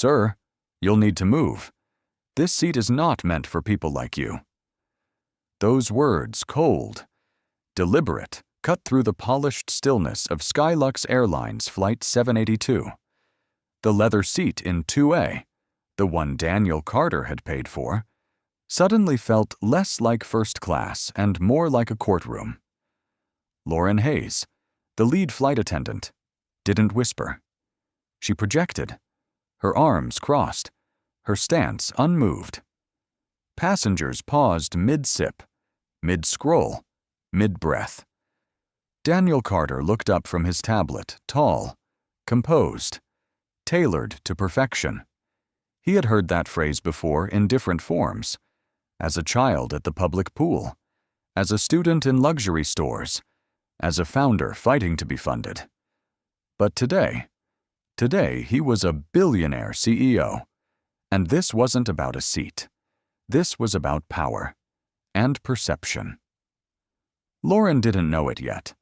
"Sir, you'll need to move. This seat is not meant for people like you." Those words, cold, deliberate, cut through the polished stillness of Skylux Airlines Flight 782. The leather seat in 2A, the one Daniel Carter had paid for, suddenly felt less like first class and more like a courtroom. Lauren Hayes, the lead flight attendant, didn't whisper. She projected, her arms crossed, her stance unmoved. Passengers paused mid-sip, mid-scroll, mid-breath. Daniel Carter looked up from his tablet, tall, composed, tailored to perfection. He had heard that phrase before in different forms, as a child at the public pool, as a student in luxury stores, as a founder fighting to be funded. But today he was a billionaire CEO, and this wasn't about a seat. This was about power and perception. Lauren didn't know it yet,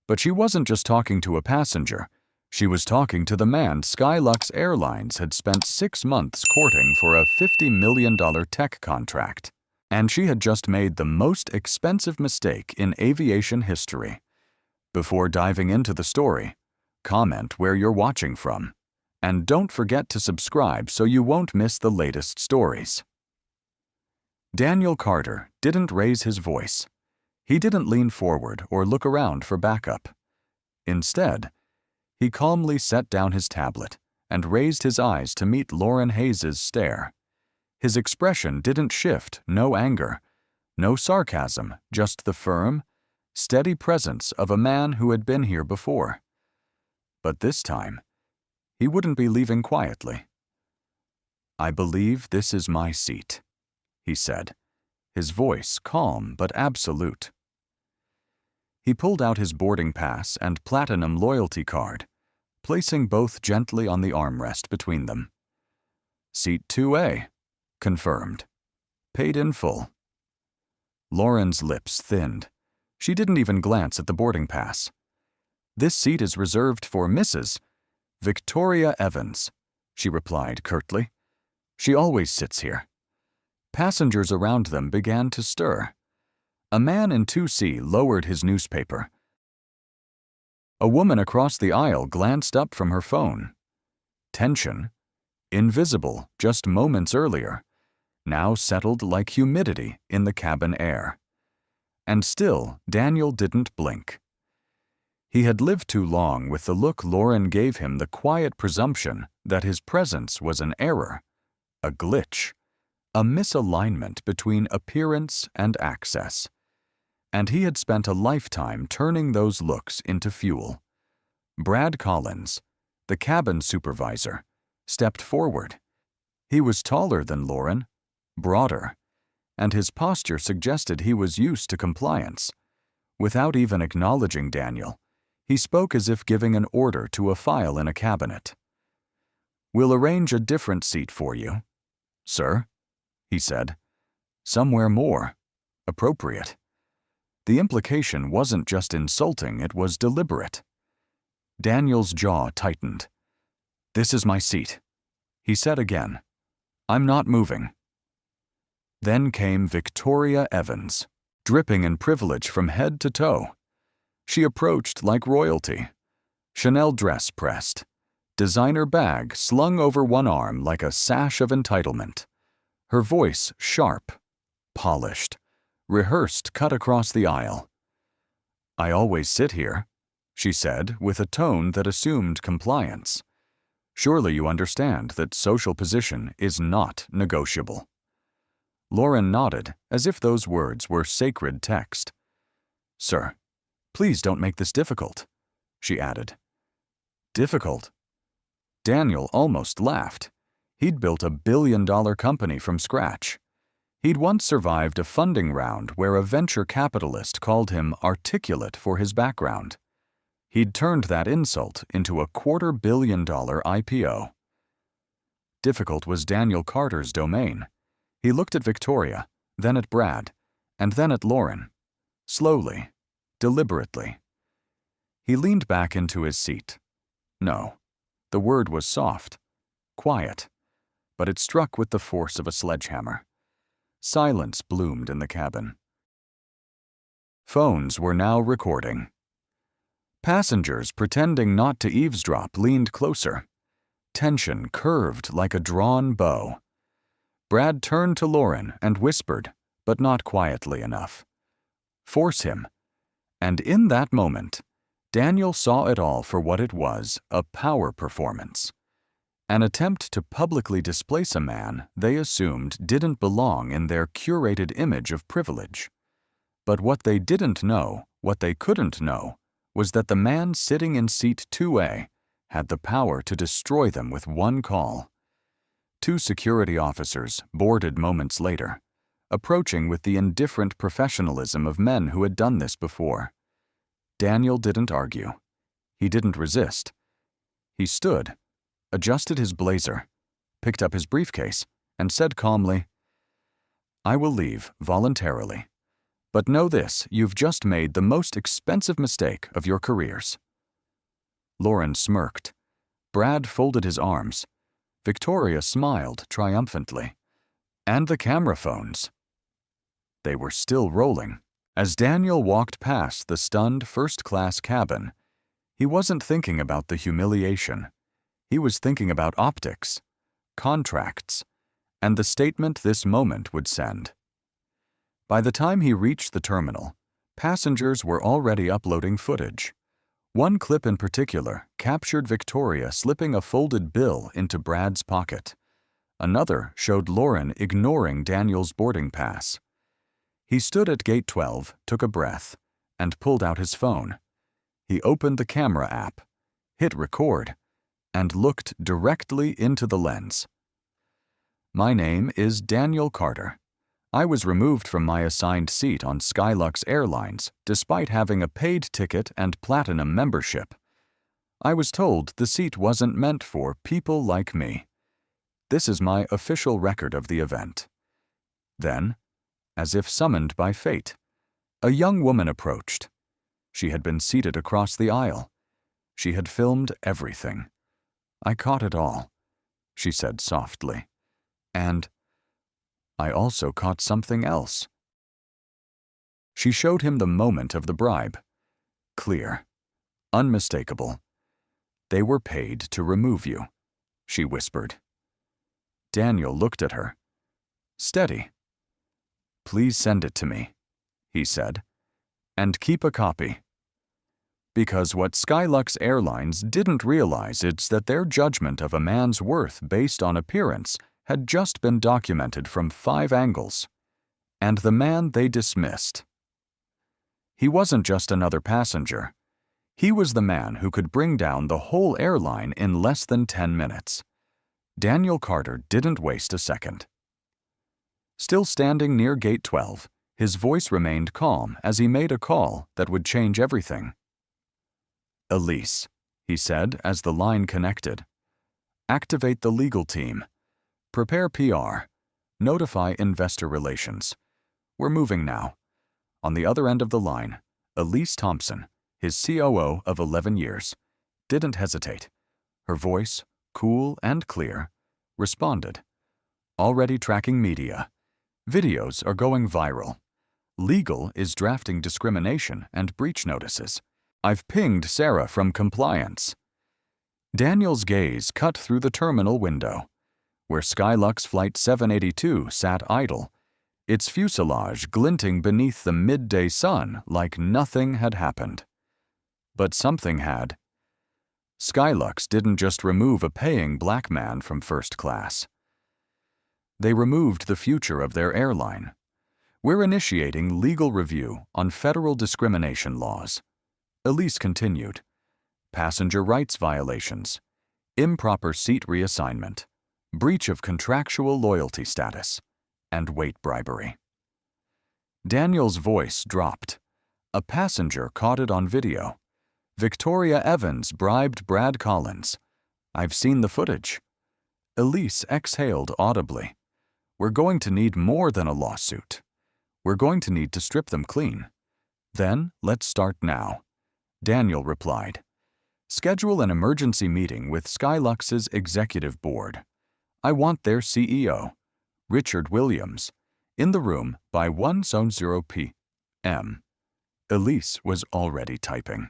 but she wasn't just talking to a passenger. She was talking to the man Skylux Airlines had spent 6 months courting for a $50 million tech contract. And she had just made the most expensive mistake in aviation history. Before diving into the story, comment where you're watching from. And don't forget to subscribe so you won't miss the latest stories. Daniel Carter didn't raise his voice. He didn't lean forward or look around for backup. Instead, he calmly set down his tablet and raised his eyes to meet Lauren Hayes' stare. His expression didn't shift, no anger, no sarcasm, just the firm, steady presence of a man who had been here before. But this time, he wouldn't be leaving quietly. "I believe this is my seat," he said, his voice calm but absolute. He pulled out his boarding pass and platinum loyalty card, placing both gently on the armrest between them. "Seat 2A. Confirmed. Paid in full." Lauren's lips thinned. She didn't even glance at the boarding pass. "This seat is reserved for Mrs. Victoria Evans," she replied curtly. "She always sits here." Passengers around them began to stir. A man in 2C lowered his newspaper. A woman across the aisle glanced up from her phone. Tension, invisible just moments earlier, now settled like humidity in the cabin air. And still, Daniel didn't blink. He had lived too long with the look Lauren gave him the quiet presumption that his presence was an error, a glitch, a misalignment between appearance and access. And he had spent a lifetime turning those looks into fuel. Brad Collins, the cabin supervisor, stepped forward. He was taller than Lauren, broader, and his posture suggested he was used to compliance. Without even acknowledging Daniel, he spoke as if giving an order to a file in a cabinet. "We'll arrange a different seat for you, sir," he said. "Somewhere more appropriate." The implication wasn't just insulting, it was deliberate. Daniel's jaw tightened. "This is my seat," he said again. "I'm not moving." Then came Victoria Evans, dripping in privilege from head to toe. She approached like royalty. Chanel dress pressed, designer bag slung over one arm like a sash of entitlement. Her voice sharp, polished, rehearsed cut across the aisle. "I always sit here," she said with a tone that assumed compliance. "Surely you understand that social position is not negotiable." Lauren nodded, as if those words were sacred text. "Sir, please don't make this difficult," she added. "Difficult?" Daniel almost laughed. He'd built a billion-dollar company from scratch. He'd once survived a funding round where a venture capitalist called him articulate for his background. He'd turned that insult into a $250 million IPO. Difficult was Daniel Carter's domain. He looked at Victoria, then at Brad, and then at Lauren. Slowly, deliberately. He leaned back into his seat. No, the word was soft, quiet. but it struck with the force of a sledgehammer. Silence bloomed in the cabin. Phones were now recording. Passengers, pretending not to eavesdrop, leaned closer. Tension curved like a drawn bow. Brad turned to Lauren and whispered, but not quietly enough. "Force him." And in that moment, Daniel saw it all for what it was, a power performance. An attempt to publicly displace a man they assumed didn't belong in their curated image of privilege. But what they didn't know, what they couldn't know, was that the man sitting in seat 2A had the power to destroy them with one call. Two security officers boarded moments later, approaching with the indifferent professionalism of men who had done this before. Daniel didn't argue. He didn't resist. He stood, adjusted his blazer, picked up his briefcase, and said calmly, "I will leave voluntarily. But know this, you've just made the most expensive mistake of your careers." Lauren smirked. Brad folded his arms. Victoria smiled triumphantly. And the camera phones. They were still rolling. As Daniel walked past the stunned first-class cabin, he wasn't thinking about the humiliation. He was thinking about optics, contracts, and the statement this moment would send. By the time he reached the terminal, passengers were already uploading footage. One clip in particular captured Victoria slipping a folded bill into Brad's pocket. Another showed Lauren ignoring Daniel's boarding pass. He stood at gate 12, took a breath, and pulled out his phone. He opened the camera app, hit record, and looked directly into the lens. "My name is Daniel Carter. I was removed from my assigned seat on Skylux Airlines despite having a paid ticket and platinum membership. I was told the seat wasn't meant for people like me. This is my official record of the event." Then, as if summoned by fate, a young woman approached. She had been seated across the aisle. She had filmed everything. "I caught it all," she said softly. "And I also caught something else." She showed him the moment of the bribe. Clear. Unmistakable. "They were paid to remove you," she whispered. Daniel looked at her. "Steady." "Please send it to me," he said, "and keep a copy." Because what Skylux Airlines didn't realize is that their judgment of a man's worth based on appearance had just been documented from 5 angles, and the man they dismissed. He wasn't just another passenger. He was the man who could bring down the whole airline in less than 10 minutes. Daniel Carter didn't waste a second. Still standing near gate 12, his voice remained calm as he made a call that would change everything. "Elise," he said as the line connected. "Activate the legal team. Prepare PR. Notify investor relations. We're moving now." On the other end of the line, Elise Thompson, his COO of 11 years, didn't hesitate. Her voice, cool and clear, responded. "Already tracking media. Videos are going viral. Legal is drafting discrimination and breach notices. I've pinged Sarah from compliance." Daniel's gaze cut through the terminal window, where Skylux Flight 782 sat idle, its fuselage glinting beneath the midday sun like nothing had happened. But something had. Skylux didn't just remove a paying black man from first class. They removed the future of their airline. "We're initiating legal review on federal discrimination laws," Elise continued. "Passenger rights violations, improper seat reassignment, breach of contractual loyalty status, and weight bribery." Daniel's voice dropped. A passenger caught it on video. "Victoria Evans bribed Brad Collins. I've seen the footage." Elise exhaled audibly. "We're going to need more than a lawsuit. We're going to need to strip them clean. Then let's start now." Daniel replied. "Schedule an emergency meeting with Skylux's executive board. I want their CEO, Richard Williams, in the room by 1:00 p.m. Elise was already typing.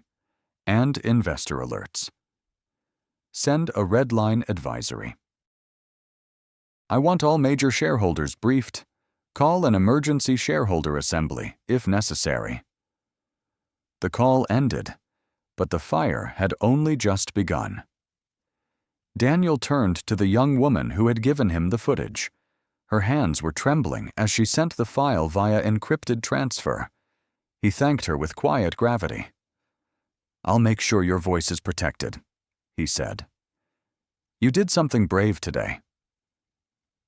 And investor alerts. Send a red line advisory. I want all major shareholders briefed. Call an emergency shareholder assembly, if necessary. The call ended, but the fire had only just begun. Daniel turned to the young woman who had given him the footage. Her hands were trembling as she sent the file via encrypted transfer. He thanked her with quiet gravity. "I'll make sure your voice is protected," he said. "You did something brave today."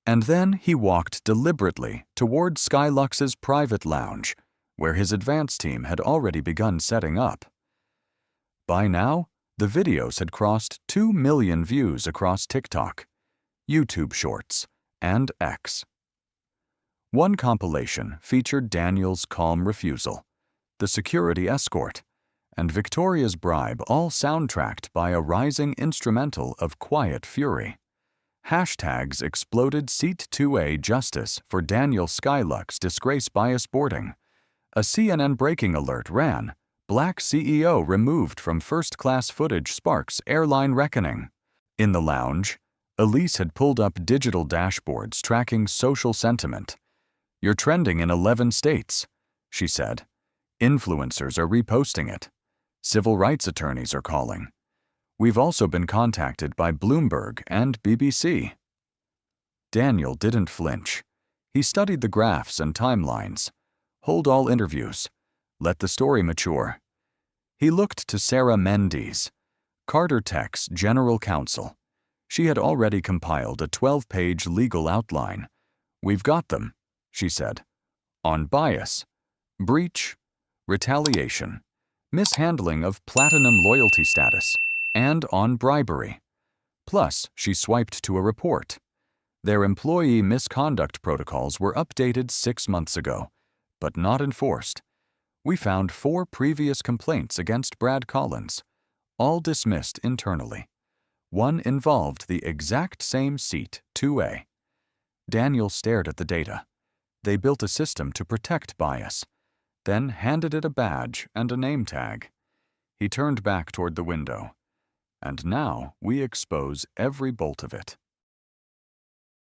And then he walked deliberately toward Skylux's private lounge, where his advance team had already begun setting up. By now, the videos had crossed 2 million views across TikTok, YouTube Shorts, and X. One compilation featured Daniel's calm refusal, the security escort, and Victoria's bribe, all soundtracked by a rising instrumental of quiet fury. Hashtags exploded Seat 2A justice for Daniel Skylux disgrace bias boarding. A CNN breaking alert ran, Black CEO removed from first-class footage sparks airline reckoning. In the lounge, Elise had pulled up digital dashboards tracking social sentiment. "You're trending in 11 states," she said. "Influencers are reposting it. Civil rights attorneys are calling. We've also been contacted by Bloomberg and BBC." Daniel didn't flinch. He studied the graphs and timelines. Hold all interviews. Let the story mature. He looked to Sarah Mendes, Carter Tech's general counsel. She had already compiled a 12-page legal outline. "We've got them," she said. "On bias, breach, retaliation, mishandling of platinum loyalty status, and on bribery." Plus, she swiped to a report. Their employee misconduct protocols were updated 6 months ago, but not enforced. We found 4 previous complaints against Brad Collins, all dismissed internally. One involved the exact same seat, 2A. Daniel stared at the data. They built a system to protect bias, then handed it a badge and a name tag. He turned back toward the window. "And now we expose every bolt of it."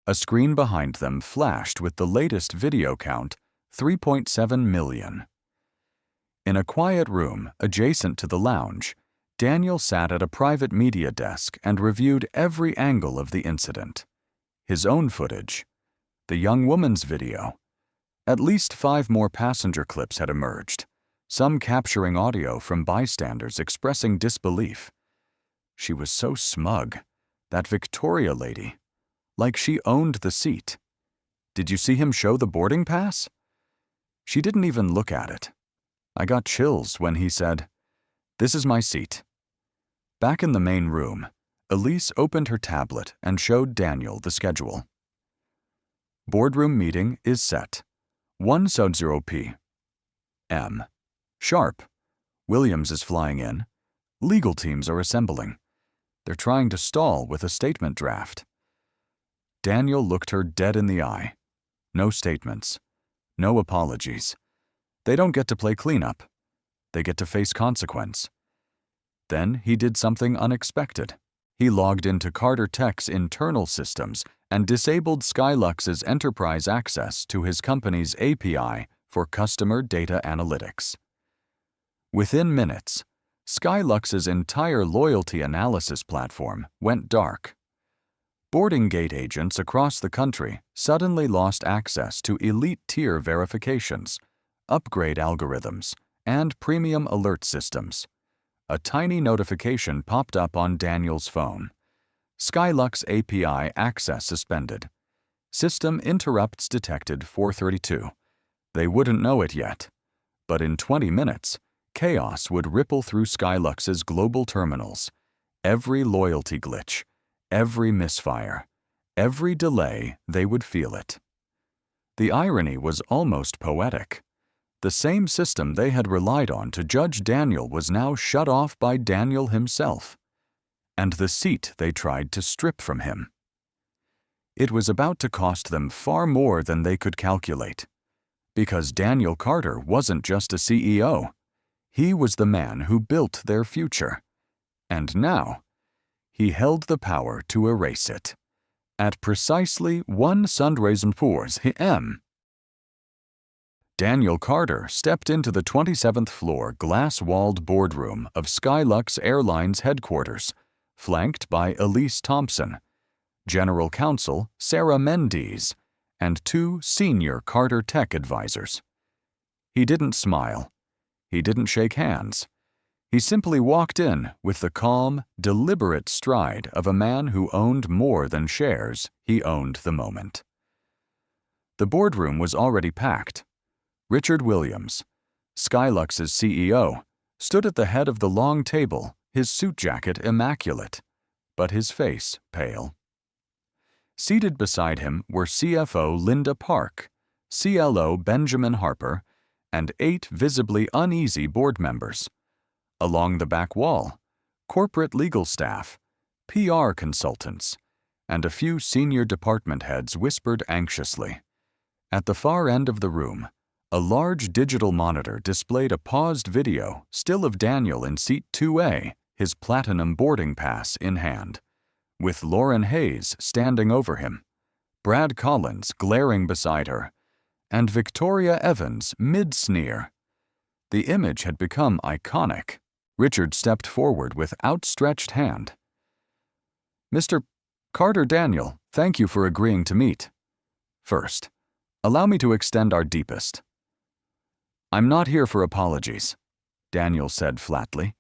A screen behind them flashed with the latest video count, 3.7 million. In a quiet room adjacent to the lounge, Daniel sat at a private media desk and reviewed every angle of the incident. His own footage, the young woman's video. At least 5 more passenger clips had emerged, some capturing audio from bystanders expressing disbelief. She was so smug, that Victoria lady, like she owned the seat. "Did you see him show the boarding pass?" She didn't even look at it. I got chills when he said, "This is my seat." Back in the main room, Elise opened her tablet and showed Daniel the schedule. Boardroom meeting is set. 1:00 p.m. Sharp. Williams is flying in. Legal teams are assembling. They're trying to stall with a statement draft. Daniel looked her dead in the eye. No statements. No apologies. They don't get to play cleanup. They get to face consequence. Then he did something unexpected. He logged into Carter Tech's internal systems and disabled Skylux's enterprise access to his company's API for customer data analytics. Within minutes, Skylux's entire loyalty analysis platform went dark. Boarding gate agents across the country suddenly lost access to elite-tier verifications, upgrade algorithms, and premium alert systems. A tiny notification popped up on Daniel's phone. Skylux API access suspended. System interrupts detected 432. They wouldn't know it yet, but in 20 minutes, chaos would ripple through Skylux's global terminals. Every loyalty glitch, every misfire, every delay, they would feel it. The irony was almost poetic. The same system they had relied on to judge Daniel was now shut off by Daniel himself, and the seat they tried to strip from him. It was about to cost them far more than they could calculate. Because Daniel Carter wasn't just a CEO. He was the man who built their future. And now, he held the power to erase it. At precisely 1:00 p.m., Daniel Carter stepped into the 27th floor glass-walled boardroom of Skylux Airlines headquarters, flanked by Elise Thompson, General Counsel Sarah Mendes, and 2 senior Carter tech advisors. He didn't smile. He didn't shake hands. He simply walked in with the calm, deliberate stride of a man who owned more than shares. He owned the moment. The boardroom was already packed. Richard Williams, Skylux's CEO, stood at the head of the long table, his suit jacket immaculate, but his face pale. Seated beside him were CFO Linda Park, CLO Benjamin Harper, and 8 visibly uneasy board members. Along the back wall, corporate legal staff, PR consultants, and a few senior department heads whispered anxiously. At the far end of the room, a large digital monitor displayed a paused video still of Daniel in seat 2A, his platinum boarding pass in hand, with Lauren Hayes standing over him, Brad Collins glaring beside her, and Victoria Evans mid-sneer. The image had become iconic. Richard stepped forward with outstretched hand. "Mr. Carter Daniel, thank you for agreeing to meet. First, allow me to extend our deepest." "I'm not here for apologies," Daniel said flatly,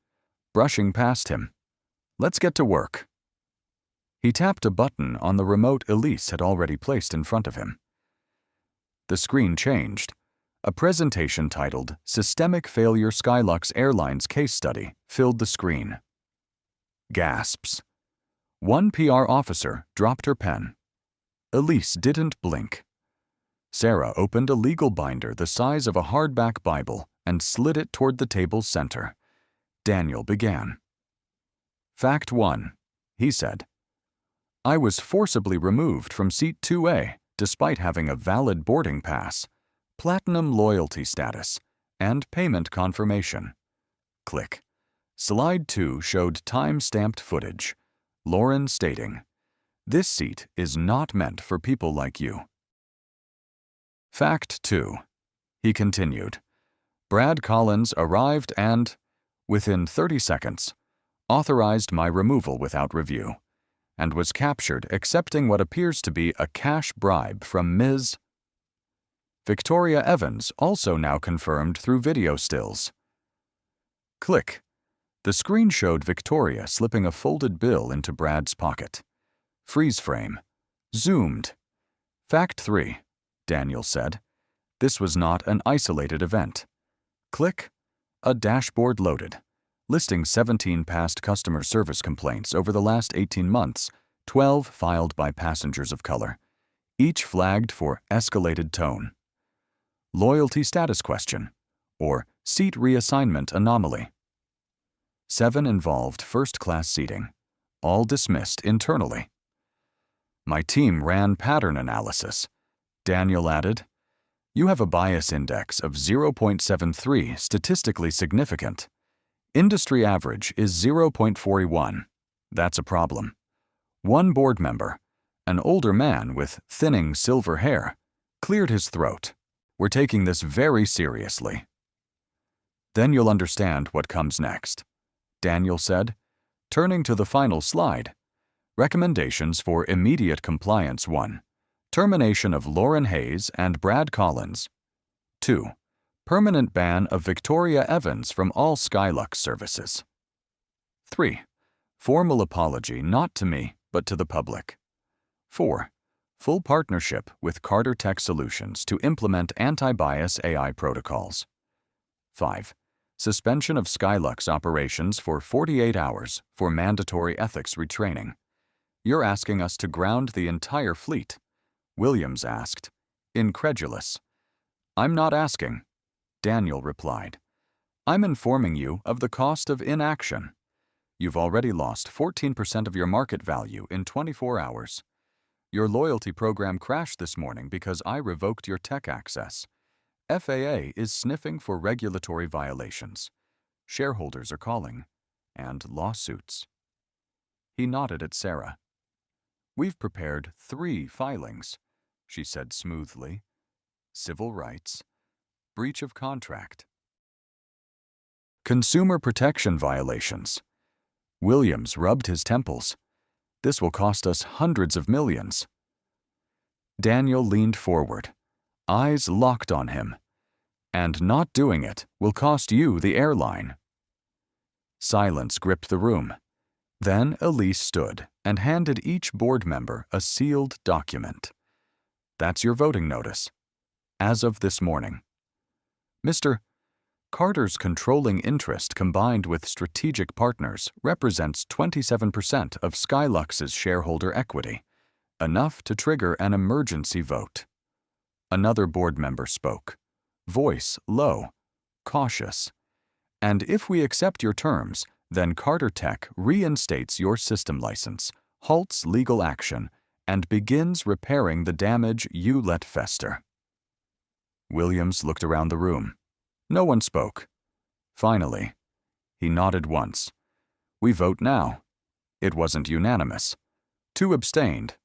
brushing past him. "Let's get to work." He tapped a button on the remote Elise had already placed in front of him. The screen changed. A presentation titled Systemic Failure Skylux Airlines Case Study filled the screen. Gasps. One PR officer dropped her pen. Elise didn't blink. Sarah opened a legal binder the size of a hardback Bible and slid it toward the table's center. Daniel began. "Fact 1, he said. I was forcibly removed from seat 2A despite having a valid boarding pass, platinum loyalty status, and payment confirmation. Click. Slide 2 showed time-stamped footage. Lauren stating, "This seat is not meant for people like you." Fact 2, he continued. Brad Collins arrived and, within 30 seconds, authorized my removal without review, and was captured accepting what appears to be a cash bribe from Ms. Victoria Evans, also now confirmed through video stills. Click. The screen showed Victoria slipping a folded bill into Brad's pocket. Freeze frame. Zoomed. Fact 3, Daniel said. This was not an isolated event. Click. A dashboard loaded, listing 17 past customer service complaints over the last 18 months, 12 filed by passengers of color, each flagged for escalated tone. Loyalty status question, or seat reassignment anomaly. 7 involved first-class seating, all dismissed internally. My team ran pattern analysis. Daniel added, "You have a bias index of 0.73, statistically significant. Industry average is 0.41. That's a problem. One board member, an older man with thinning silver hair, cleared his throat. We're taking this very seriously." "Then you'll understand what comes next," Daniel said, turning to the final slide. Recommendations for immediate compliance. 1. Termination of Lauren Hayes and Brad Collins. 2. Permanent ban of Victoria Evans from all Skylux services. 3. Formal apology not to me, but to the public. 4. Full partnership with Carter Tech Solutions to implement anti-bias AI protocols. 5. Suspension of Skylux operations for 48 hours for mandatory ethics retraining. You're asking us to ground the entire fleet, Williams asked, incredulous. I'm not asking, Daniel replied. I'm informing you of the cost of inaction. You've already lost 14% of your market value in 24 hours. Your loyalty program crashed this morning because I revoked your tech access. FAA is sniffing for regulatory violations. Shareholders are calling. And lawsuits. He nodded at Sarah. We've prepared 3 filings, she said smoothly. Civil rights, breach of contract, consumer protection violations. Williams rubbed his temples. This will cost us hundreds of millions. Daniel leaned forward, eyes locked on him. And not doing it will cost you the airline. Silence gripped the room. Then Elise stood and handed each board member a sealed document. That's your voting notice. As of this morning. Mr. Carter's controlling interest combined with strategic partners represents 27% of Skylux's shareholder equity, enough to trigger an emergency vote. Another board member spoke, voice low, cautious. And if we accept your terms, then Carter Tech reinstates your system license, halts legal action, and begins repairing the damage you let fester. Williams looked around the room. No one spoke. Finally, he nodded once. We vote now. It wasn't unanimous. 2 abstained.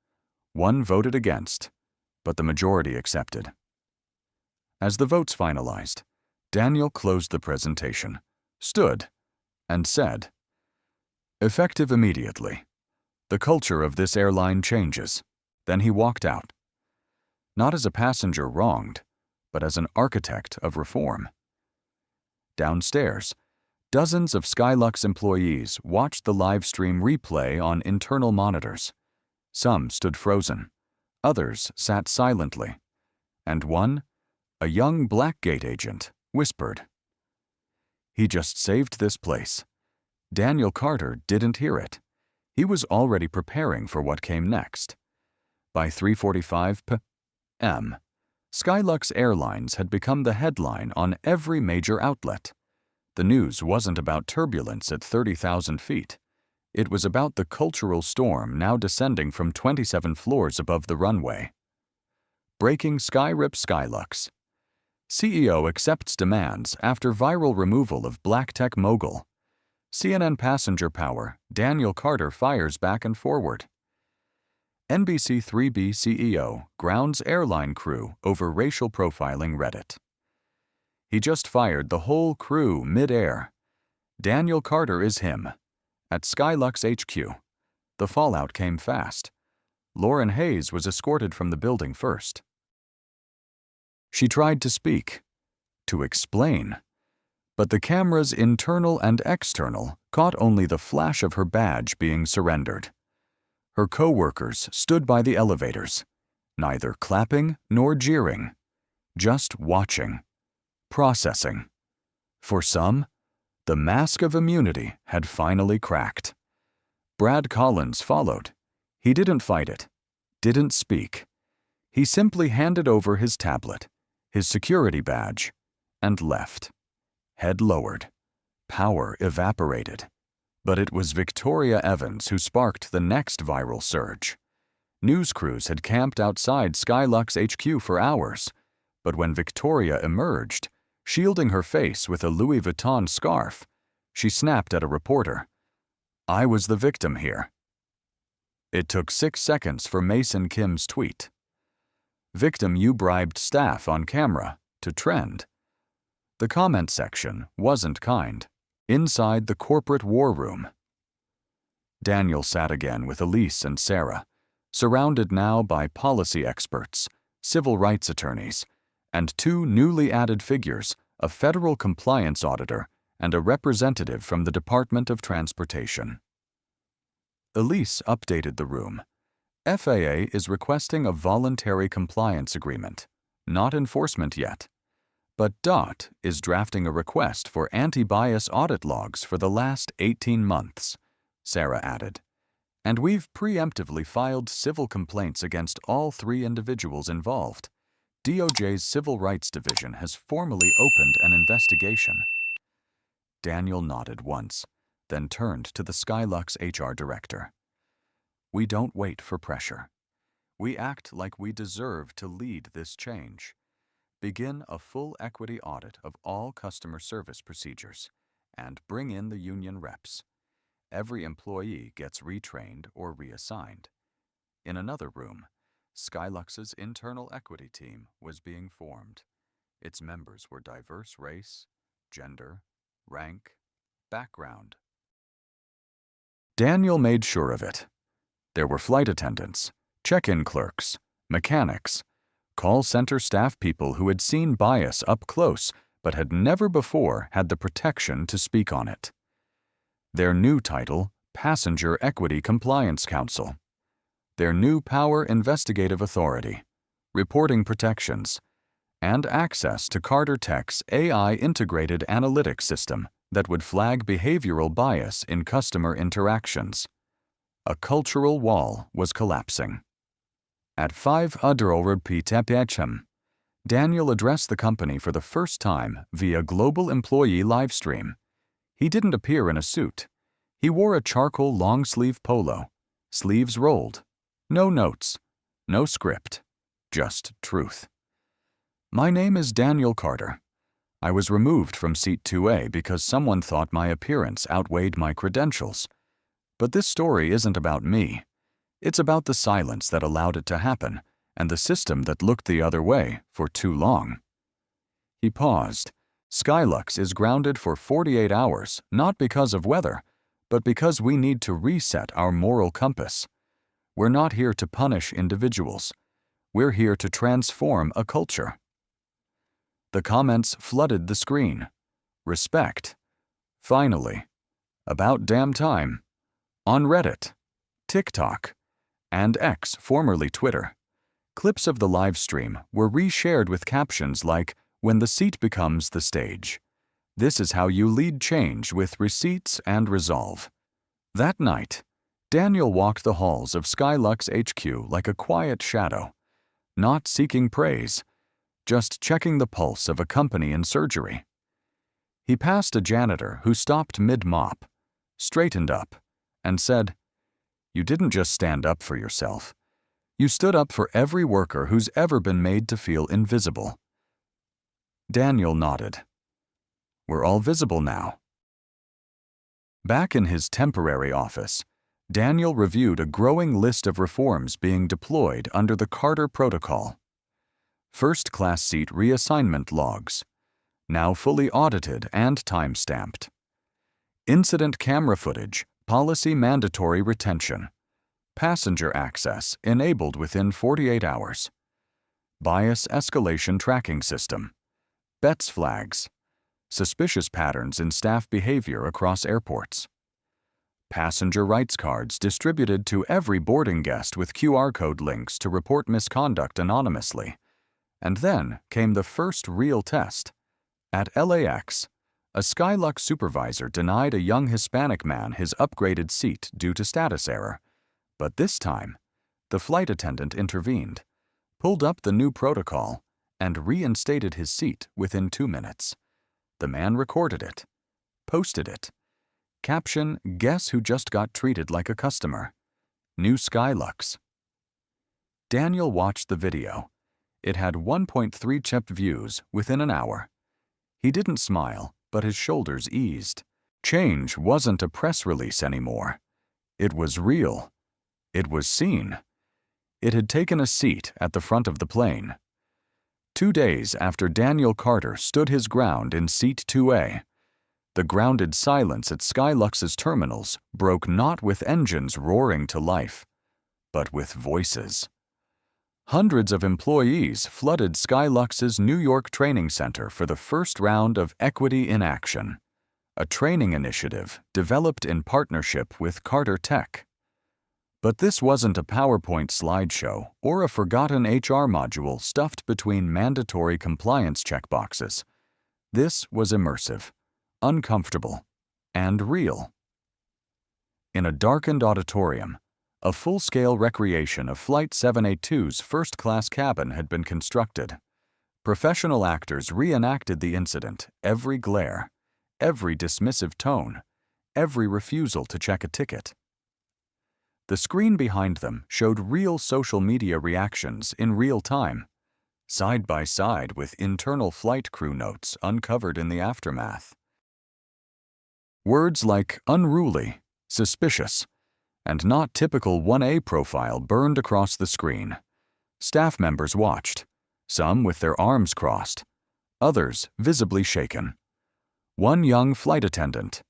1 voted against, but the majority accepted. As the votes finalized, Daniel closed the presentation, stood, and said, effective immediately. The culture of this airline changes. Then he walked out. Not as a passenger wronged, but as an architect of reform. Downstairs, dozens of Skylux employees watched the live stream replay on internal monitors. Some stood frozen, others sat silently, and one, a young Blackgate agent, whispered. He just saved this place. Daniel Carter didn't hear it. He was already preparing for what came next. By 3:45 p.m., Skylux Airlines had become the headline on every major outlet. The news wasn't about turbulence at 30,000 feet. It was about the cultural storm now descending from 27 floors above the runway. Breaking Skyrip Skylux. CEO accepts demands after viral removal of black tech mogul. CNN passenger power, Daniel Carter fires back and forward. NBC 3B CEO grounds airline crew over racial profiling Reddit. He just fired the whole crew mid-air. Daniel Carter is him. At Skylux HQ. The fallout came fast. Lauren Hayes was escorted from the building first. She tried to speak, to explain. But the cameras, internal and external, caught only the flash of her badge being surrendered. Her co-workers stood by the elevators, neither clapping nor jeering, just watching, processing. For some, the mask of immunity had finally cracked. Brad Collins followed. He didn't fight it, didn't speak. He simply handed over his tablet, his security badge, and left. Head lowered. Power evaporated. But it was Victoria Evans who sparked the next viral surge. News crews had camped outside Skylux HQ for hours, but when Victoria emerged, shielding her face with a Louis Vuitton scarf, she snapped at a reporter. I was the victim here. It took 6 seconds for Mason Kim's tweet. Victim, you bribed staff on camera to trend. The comment section wasn't kind. Inside the corporate war room. Daniel sat again with Elise and Sarah, surrounded now by policy experts, civil rights attorneys, and 2 newly added figures, a federal compliance auditor and a representative from the Department of Transportation. Elise updated the room. FAA is requesting a voluntary compliance agreement, not enforcement yet. But DOT is drafting a request for anti-bias audit logs for the last 18 months, Sarah added. And we've preemptively filed civil complaints against all 3 individuals involved. DOJ's Civil Rights Division has formally opened an investigation. Daniel nodded once, then turned to the Skylux HR director. We don't wait for pressure. We act like we deserve to lead this change. Begin a full equity audit of all customer service procedures and bring in the union reps. Every employee gets retrained or reassigned. In another room, Skylux's internal equity team was being formed. Its members were diverse race, gender, rank, background. Daniel made sure of it. There were flight attendants, check-in clerks, mechanics, call center staff people who had seen bias up close but had never before had the protection to speak on it. Their new title, Passenger Equity Compliance Council. Their new power investigative authority, reporting protections, and access to Carter Tech's AI-integrated analytics system that would flag behavioral bias in customer interactions. A cultural wall was collapsing. At 5:00 p.m., Daniel addressed the company for the first time via global employee livestream. He didn't appear in a suit. He wore a charcoal long-sleeve polo, sleeves rolled. No notes, no script, just truth. My name is Daniel Carter. I was removed from seat 2A because someone thought my appearance outweighed my credentials. But this story isn't about me. It's about the silence that allowed it to happen and the system that looked the other way for too long. He paused. Skylux is grounded for 48 hours, not because of weather, but because we need to reset our moral compass. We're not here to punish individuals. We're here to transform a culture. The comments flooded the screen. Respect. Finally. About damn time. On Reddit, TikTok, and X, formerly Twitter. Clips of the live stream were reshared with captions like, "When the seat becomes the stage. This is how you lead change with receipts and resolve." That night, Daniel walked the halls of Skylux HQ like a quiet shadow, not seeking praise, just checking the pulse of a company in surgery. He passed a janitor who stopped mid-mop, straightened up, and said, "You didn't just stand up for yourself. You stood up for every worker who's ever been made to feel invisible." Daniel nodded. "We're all visible now." Back in his temporary office, Daniel reviewed a growing list of reforms being deployed under the Carter Protocol. First-class seat reassignment logs, now fully audited and time-stamped. Incident camera footage, policy mandatory retention. Passenger access enabled within 48 hours. Bias escalation tracking system. BETS flags. Suspicious patterns in staff behavior across airports. Passenger rights cards distributed to every boarding guest with QR code links to report misconduct anonymously. And then came the first real test. At LAX, a Skylux supervisor denied a young Hispanic man his upgraded seat due to status error. But this time, the flight attendant intervened, pulled up the new protocol, and reinstated his seat within 2 minutes. The man recorded it, posted it. Caption, "Guess who just got treated like a customer? New Skylux." Daniel watched the video. It had 1.3 chip views within an hour. He didn't smile, but his shoulders eased. Change wasn't a press release anymore. It was real. It was seen. It had taken a seat at the front of the plane. 2 days after Daniel Carter stood his ground in seat 2A, the grounded silence at Skylux's terminals broke not with engines roaring to life, but with voices. Hundreds of employees flooded Skylux's New York Training Center for the first round of Equity in Action, a training initiative developed in partnership with Carter Tech. But this wasn't a PowerPoint slideshow or a forgotten HR module stuffed between mandatory compliance checkboxes. This was immersive, uncomfortable, and real. In a darkened auditorium, a full-scale recreation of Flight 782's first-class cabin had been constructed. Professional actors reenacted the incident, every glare, every dismissive tone, every refusal to check a ticket. The screen behind them showed real social media reactions in real time, side by side with internal flight crew notes uncovered in the aftermath. Words like unruly, suspicious, and not typical 1A profile burned across the screen. Staff members watched, some with their arms crossed, others visibly shaken. One young flight attendant,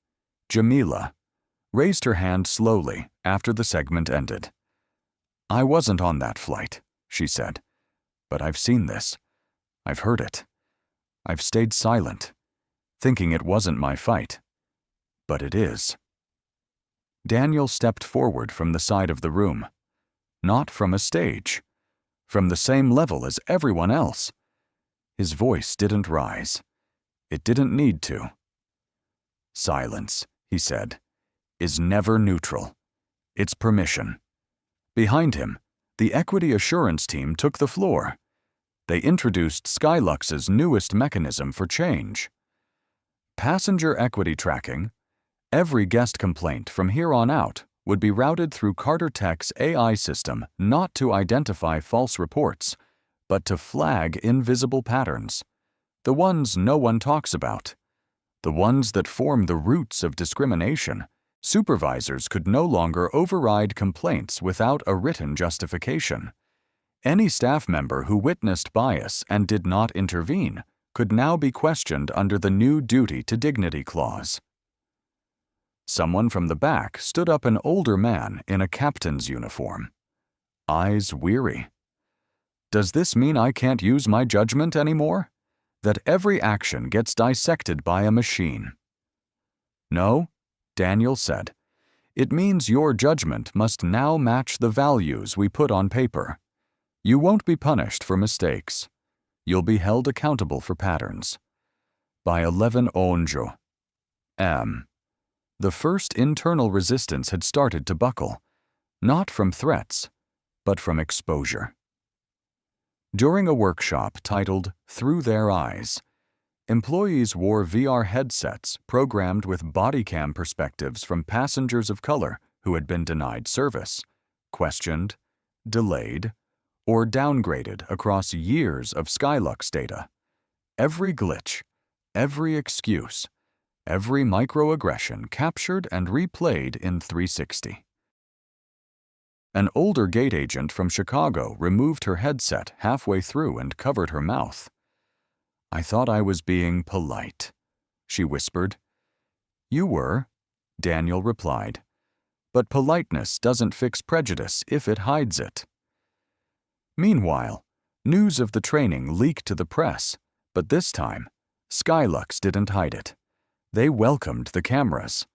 Jamila, raised her hand slowly after the segment ended. "I wasn't on that flight," she said, "but I've seen this. I've heard it. I've stayed silent, thinking it wasn't my fight. But it is." Daniel stepped forward from the side of the room. Not from a stage. From the same level as everyone else. His voice didn't rise. It didn't need to. "Silence," he said, "is never neutral. It's permission." Behind him, the equity assurance team took the floor. They introduced Skylux's newest mechanism for change. Passenger equity tracking. Every guest complaint from here on out would be routed through Carter Tech's AI system not to identify false reports, but to flag invisible patterns, the ones no one talks about, the ones that form the roots of discrimination. Supervisors could no longer override complaints without a written justification. Any staff member who witnessed bias and did not intervene could now be questioned under the new duty to dignity clause. Someone from the back stood up, an older man in a captain's uniform, eyes weary. "Does this mean I can't use my judgment anymore? That every action gets dissected by a machine?" "No," Daniel said. "It means your judgment must now match the values we put on paper. You won't be punished for mistakes. You'll be held accountable for patterns." By 11:00 am. The first internal resistance had started to buckle, not from threats, but from exposure. During a workshop titled "Through Their Eyes," employees wore VR headsets programmed with body cam perspectives from passengers of color who had been denied service, questioned, delayed, or downgraded across years of Skylux data. Every glitch, every excuse, every microaggression captured and replayed in 360. An older gate agent from Chicago removed her headset halfway through and covered her mouth. "I thought I was being polite," she whispered. "You were," Daniel replied. "But politeness doesn't fix prejudice if it hides it." Meanwhile, news of the training leaked to the press, but this time, Skylux didn't hide it. They welcomed the cameras.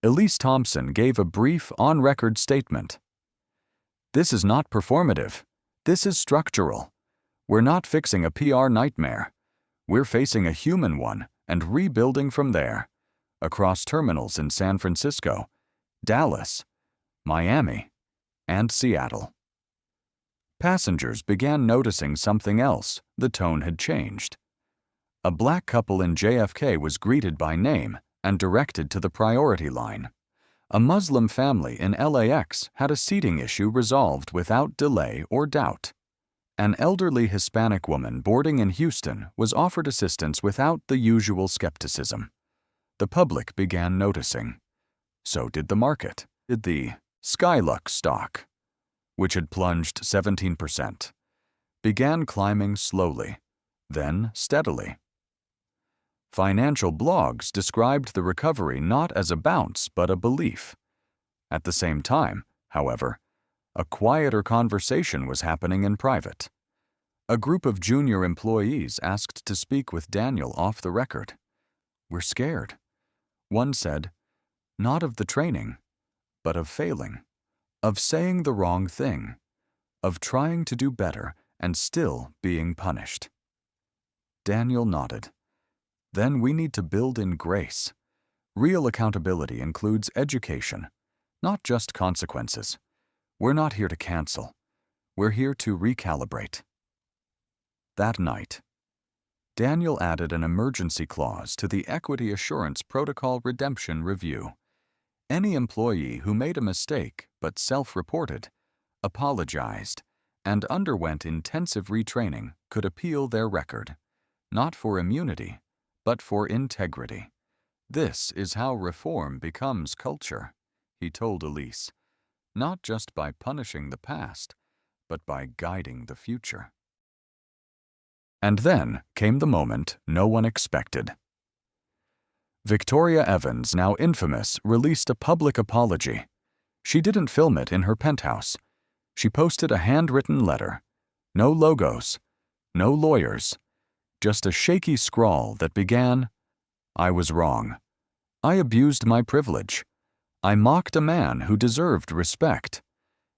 Elise Thompson gave a brief on-record statement. "This is not performative. This is structural. We're not fixing a PR nightmare. We're facing a human one and rebuilding from there, across terminals in San Francisco, Dallas, Miami, and Seattle." Passengers began noticing something else. The tone had changed. A black couple in JFK was greeted by name and directed to the priority line. A Muslim family in LAX had a seating issue resolved without delay or doubt. An elderly Hispanic woman boarding in Houston was offered assistance without the usual skepticism. The public began noticing. So did the market. Did the Skylux stock, which had plunged 17%, began climbing slowly, then steadily. Financial blogs described the recovery not as a bounce but a belief. At the same time, however, a quieter conversation was happening in private. A group of junior employees asked to speak with Daniel off the record. "We're scared." One said, "Not of the training, but of failing, of saying the wrong thing, of trying to do better and still being punished." Daniel nodded. "Then we need to build in grace. Real accountability includes education, not just consequences. We're not here to cancel. We're here to recalibrate." That night, Daniel added an emergency clause to the Equity Assurance Protocol Redemption Review. Any employee who made a mistake but self-reported, apologized, and underwent intensive retraining could appeal their record, not for immunity, but for integrity. This is how reform becomes culture, he told Elise, not just by punishing the past, but by guiding the future. And then came the moment no one expected. Victoria Evans, now infamous, released a public apology. She didn't film it in her penthouse. She posted a handwritten letter. No logos, no lawyers, just a shaky scrawl that began, "I was wrong. I abused my privilege. I mocked a man who deserved respect.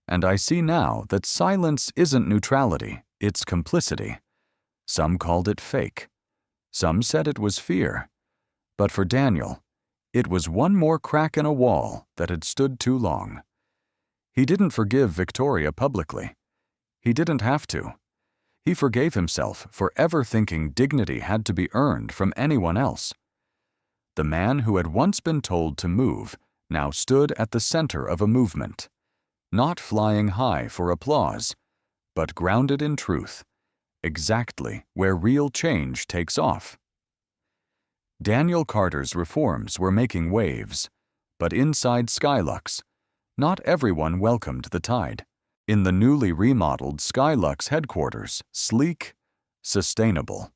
And I see now that silence isn't neutrality, it's complicity. Some called it fake. Some said it was fear. But for Daniel, it was one more crack in a wall that had stood too long. He didn't forgive Victoria publicly. He didn't have to. He forgave himself for ever thinking dignity had to be earned from anyone else. The man who had once been told to move now stood at the center of a movement, not flying high for applause, but grounded in truth, exactly where real change takes off. Daniel Carter's reforms were making waves, but inside Skylux, not everyone welcomed the tide. In the newly remodeled Skylux headquarters, sleek, sustainable,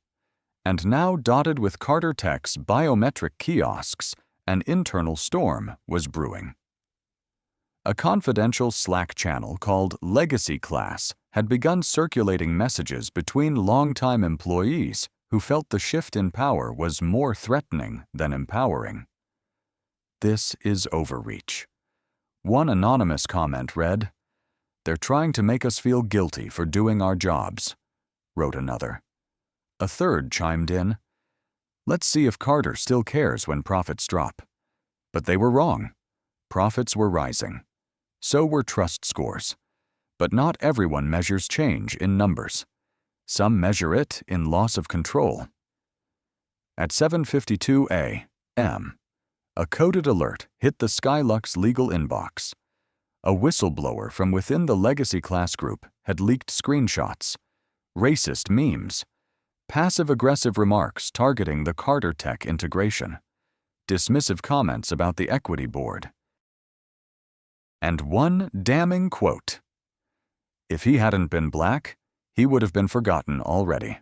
and now dotted with Carter Tech's biometric kiosks, an internal storm was brewing. A confidential Slack channel called Legacy Class had begun circulating messages between longtime employees who felt the shift in power was more threatening than empowering. This is overreach. One anonymous comment read, "They're trying to make us feel guilty for doing our jobs," wrote another. A third chimed in, "Let's see if Carter still cares when profits drop." But they were wrong. Profits were rising. So were trust scores. But not everyone measures change in numbers. Some measure it in loss of control. At 7:52 a.m., a coded alert hit the Skylux legal inbox. A whistleblower from within the Legacy Class group had leaked screenshots, racist memes, passive-aggressive remarks targeting the Carter Tech integration, dismissive comments about the equity board, and one damning quote. If he hadn't been black, he would have been forgotten already.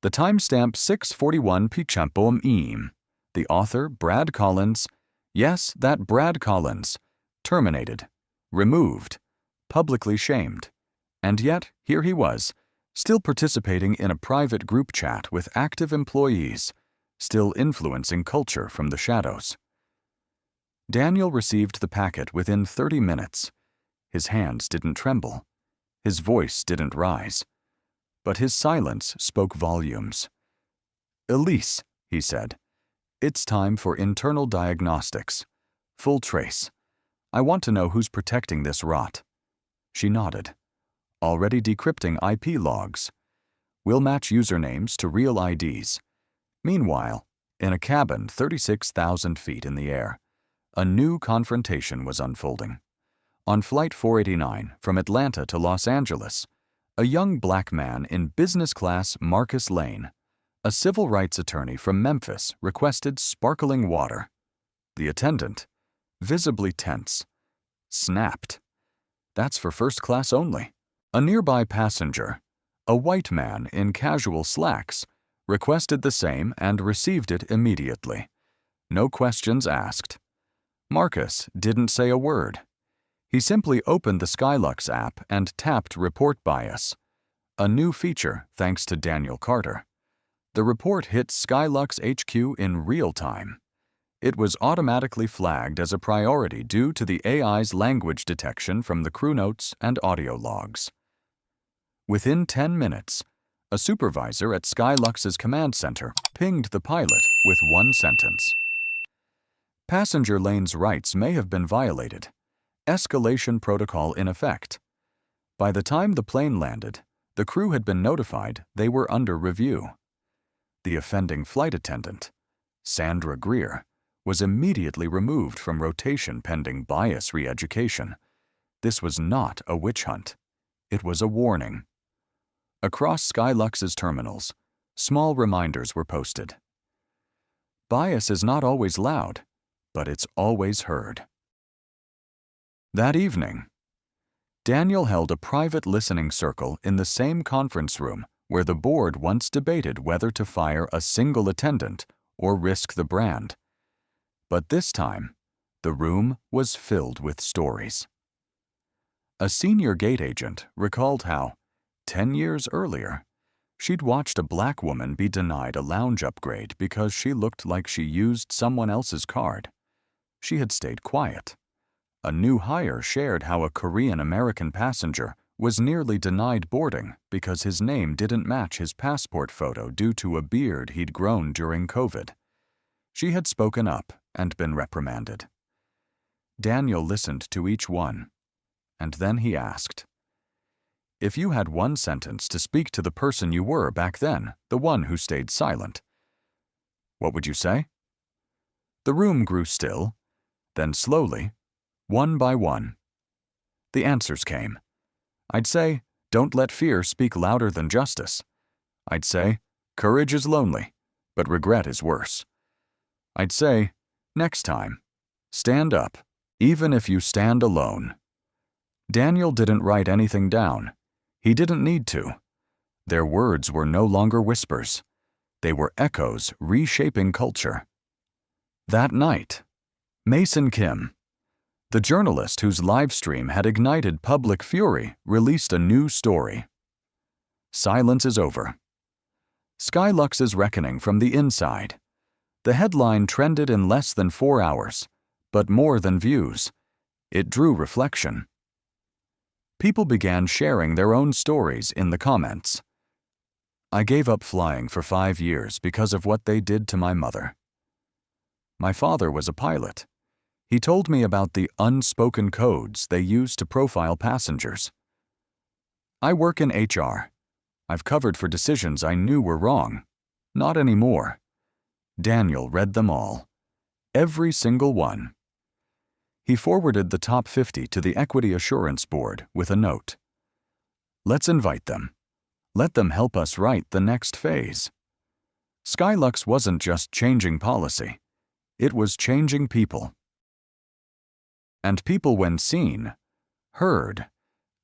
The timestamp 6:41 p.m. The author, Brad Collins, yes, that Brad Collins, terminated, removed, publicly shamed. And yet, here he was, still participating in a private group chat with active employees, still influencing culture from the shadows. Daniel received the packet within 30 minutes. His hands didn't tremble. His voice didn't rise. But his silence spoke volumes. "Elise," he said, "it's time for internal diagnostics. Full trace. I want to know who's protecting this rot." She nodded. "Already decrypting IP logs. We'll match usernames to real IDs. Meanwhile, in a cabin 36,000 feet in the air, a new confrontation was unfolding. On Flight 489 from Atlanta to Los Angeles, a young black man in business class Marcus Lane, a civil rights attorney from Memphis, requested sparkling water. The attendant, visibly tense, snapped. "That's for first class only." A nearby passenger, a white man in casual slacks, requested the same and received it immediately. No questions asked. Marcus didn't say a word. He simply opened the Skylux app and tapped Report Bias, a new feature thanks to Daniel Carter. The report hit Skylux HQ in real time. It was automatically flagged as a priority due to the AI's language detection from the crew notes and audio logs. Within 10 minutes, a supervisor at Skylux's command center pinged the pilot with one sentence. Passenger lane's rights may have been violated. Escalation protocol in effect. By the time the plane landed, the crew had been notified they were under review. The offending flight attendant, Sandra Greer, was immediately removed from rotation pending bias re-education. This was not a witch hunt. It was a warning. Across Skylux's terminals, small reminders were posted. Bias is not always loud, but it's always heard. That evening, Daniel held a private listening circle in the same conference room where the board once debated whether to fire a single attendant or risk the brand. But this time, the room was filled with stories. A senior gate agent recalled how, 10 years earlier, she'd watched a black woman be denied a lounge upgrade because she looked like she used someone else's card. She had stayed quiet. A new hire shared how a Korean-American passenger was nearly denied boarding because his name didn't match his passport photo due to a beard he'd grown during COVID. She had spoken up and been reprimanded. Daniel listened to each one, and then he asked, "If you had one sentence to speak to the person you were back then, the one who stayed silent, what would you say?" The room grew still, then slowly, one by one, the answers came. I'd say, "Don't let fear speak louder than justice." I'd say, "Courage is lonely, but regret is worse." I'd say, "Next time, stand up, even if you stand alone." Daniel didn't write anything down. He didn't need to. Their words were no longer whispers. They were echoes reshaping culture. That night, Mason Kim, the journalist whose live stream had ignited public fury, released a new story. Silence is over. Skylux's reckoning from the inside. The headline trended in less than 4 hours, but more than views. It drew reflection. People began sharing their own stories in the comments. "I gave up flying for 5 years because of what they did to my mother. My father was a pilot. He told me about the unspoken codes they use to profile passengers. I work in HR. I've covered for decisions I knew were wrong. Not anymore." Daniel read them all. Every single one. He forwarded the top 50 to the Equity Assurance Board with a note. "Let's invite them. Let them help us write the next phase." Skylux wasn't just changing policy. It was changing people. And people, when seen, heard,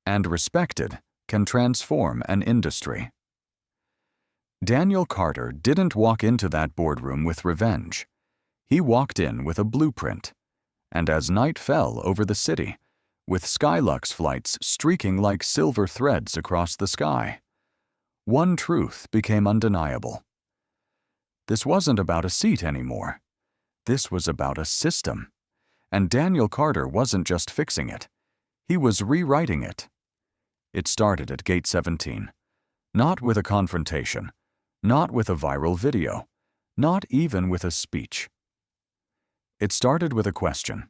and respected, can transform an industry. Daniel Carter didn't walk into that boardroom with revenge. He walked in with a blueprint. And as night fell over the city, with Skylux flights streaking like silver threads across the sky, one truth became undeniable. This wasn't about a seat anymore. This was about a system. And Daniel Carter wasn't just fixing it. He was rewriting it. It started at Gate 17. Not with a confrontation. Not with a viral video. Not even with a speech. It started with a question.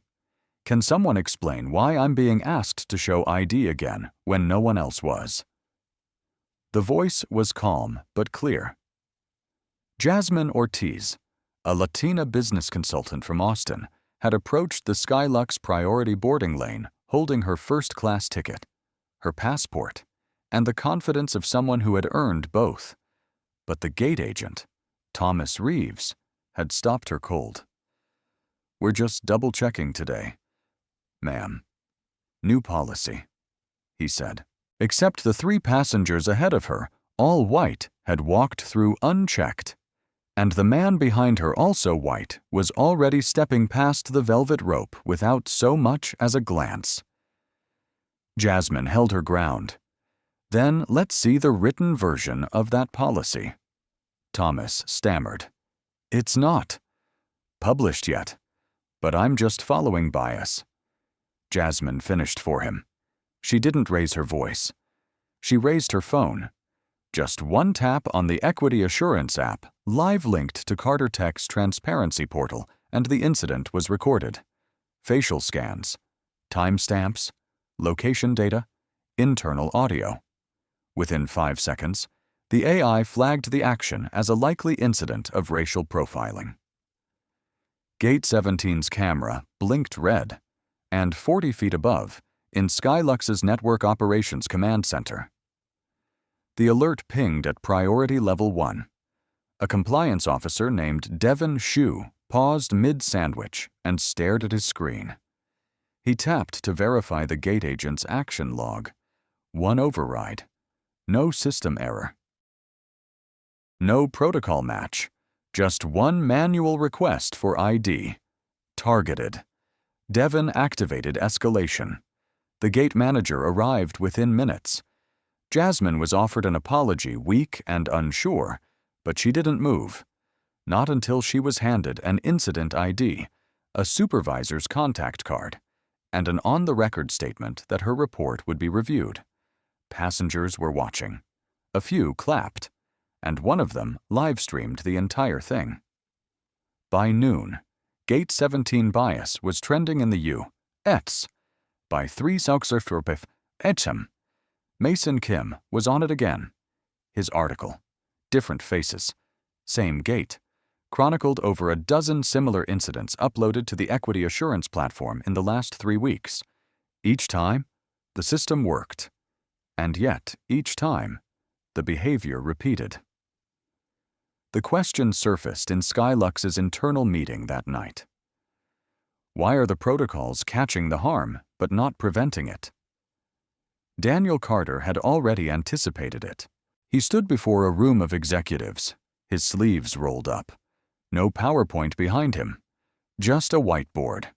Can someone explain why I'm being asked to show ID again when no one else was? The voice was calm but clear. Jasmine Ortiz, a Latina business consultant from Austin, had approached the Skylux priority boarding lane holding her first-class ticket, her passport, and the confidence of someone who had earned both. But the gate agent, Thomas Reeves, had stopped her cold. "We're just double-checking today, ma'am. New policy," he said. Except the 3 passengers ahead of her, all white, had walked through unchecked. And the man behind her, also white, was already stepping past the velvet rope without so much as a glance. Jasmine held her ground. "Then let's see the written version of that policy." Thomas stammered. "It's not published yet, but I'm just following bias." Jasmine finished for him. She didn't raise her voice. She raised her phone. Just one tap on the Equity Assurance app, live linked to Carter Tech's transparency portal, and the incident was recorded. Facial scans, timestamps, location data, internal audio. Within 5 seconds, the AI flagged the action as a likely incident of racial profiling. Gate 17's camera blinked red, and 40 feet above, in Skylux's Network Operations Command Center. The alert pinged at Priority Level 1. A compliance officer named Devin Shu paused mid-sandwich and stared at his screen. He tapped to verify the gate agent's action log. One override. No system error. No protocol match. Just one manual request for ID. Targeted. Devin activated escalation. The gate manager arrived within minutes. Jasmine was offered an apology, weak and unsure, but she didn't move. Not until she was handed an incident ID, a supervisor's contact card, and an on-the-record statement that her report would be reviewed. Passengers were watching. A few clapped, and one of them live-streamed the entire thing. By noon, Gate 17 bias was trending in the U.S. by 3 Sauksurftorpif Etchem. Mason Kim was on it again. His article, different faces, same gate, chronicled over a dozen similar incidents uploaded to the Equity Assurance platform in the last 3 weeks. Each time, the system worked. And yet, each time, the behavior repeated. The question surfaced in Skylux's internal meeting that night. Why are the protocols catching the harm, but not preventing it? Daniel Carter had already anticipated it. He stood before a room of executives, his sleeves rolled up. No PowerPoint behind him, just a whiteboard.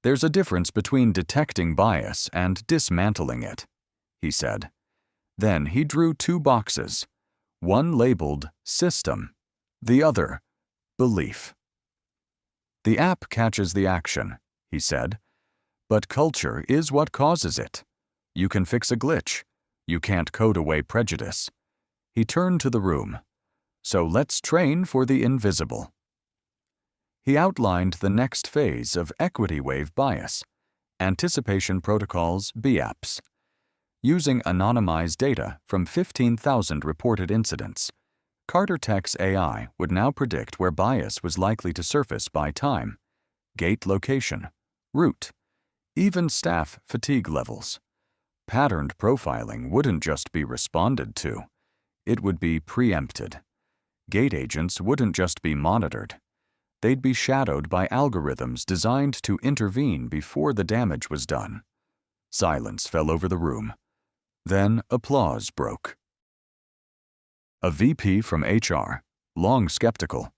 There's a difference between detecting bias and dismantling it, he said. Then he drew 2 boxes, one labeled System, the other Belief. The app catches the action, he said, but culture is what causes it. You can fix a glitch. You can't code away prejudice. He turned to the room. So let's train for the invisible. He outlined the next phase of equity wave bias, anticipation protocols BAPs. Using anonymized data from 15,000 reported incidents, Carter Tech's AI would now predict where bias was likely to surface by time, gate location, route, even staff fatigue levels. Patterned profiling wouldn't just be responded to, it would be preempted. Gate agents wouldn't just be monitored. They'd be shadowed by algorithms designed to intervene before the damage was done. Silence fell over the room. Then applause broke. A VP from HR, long skeptical,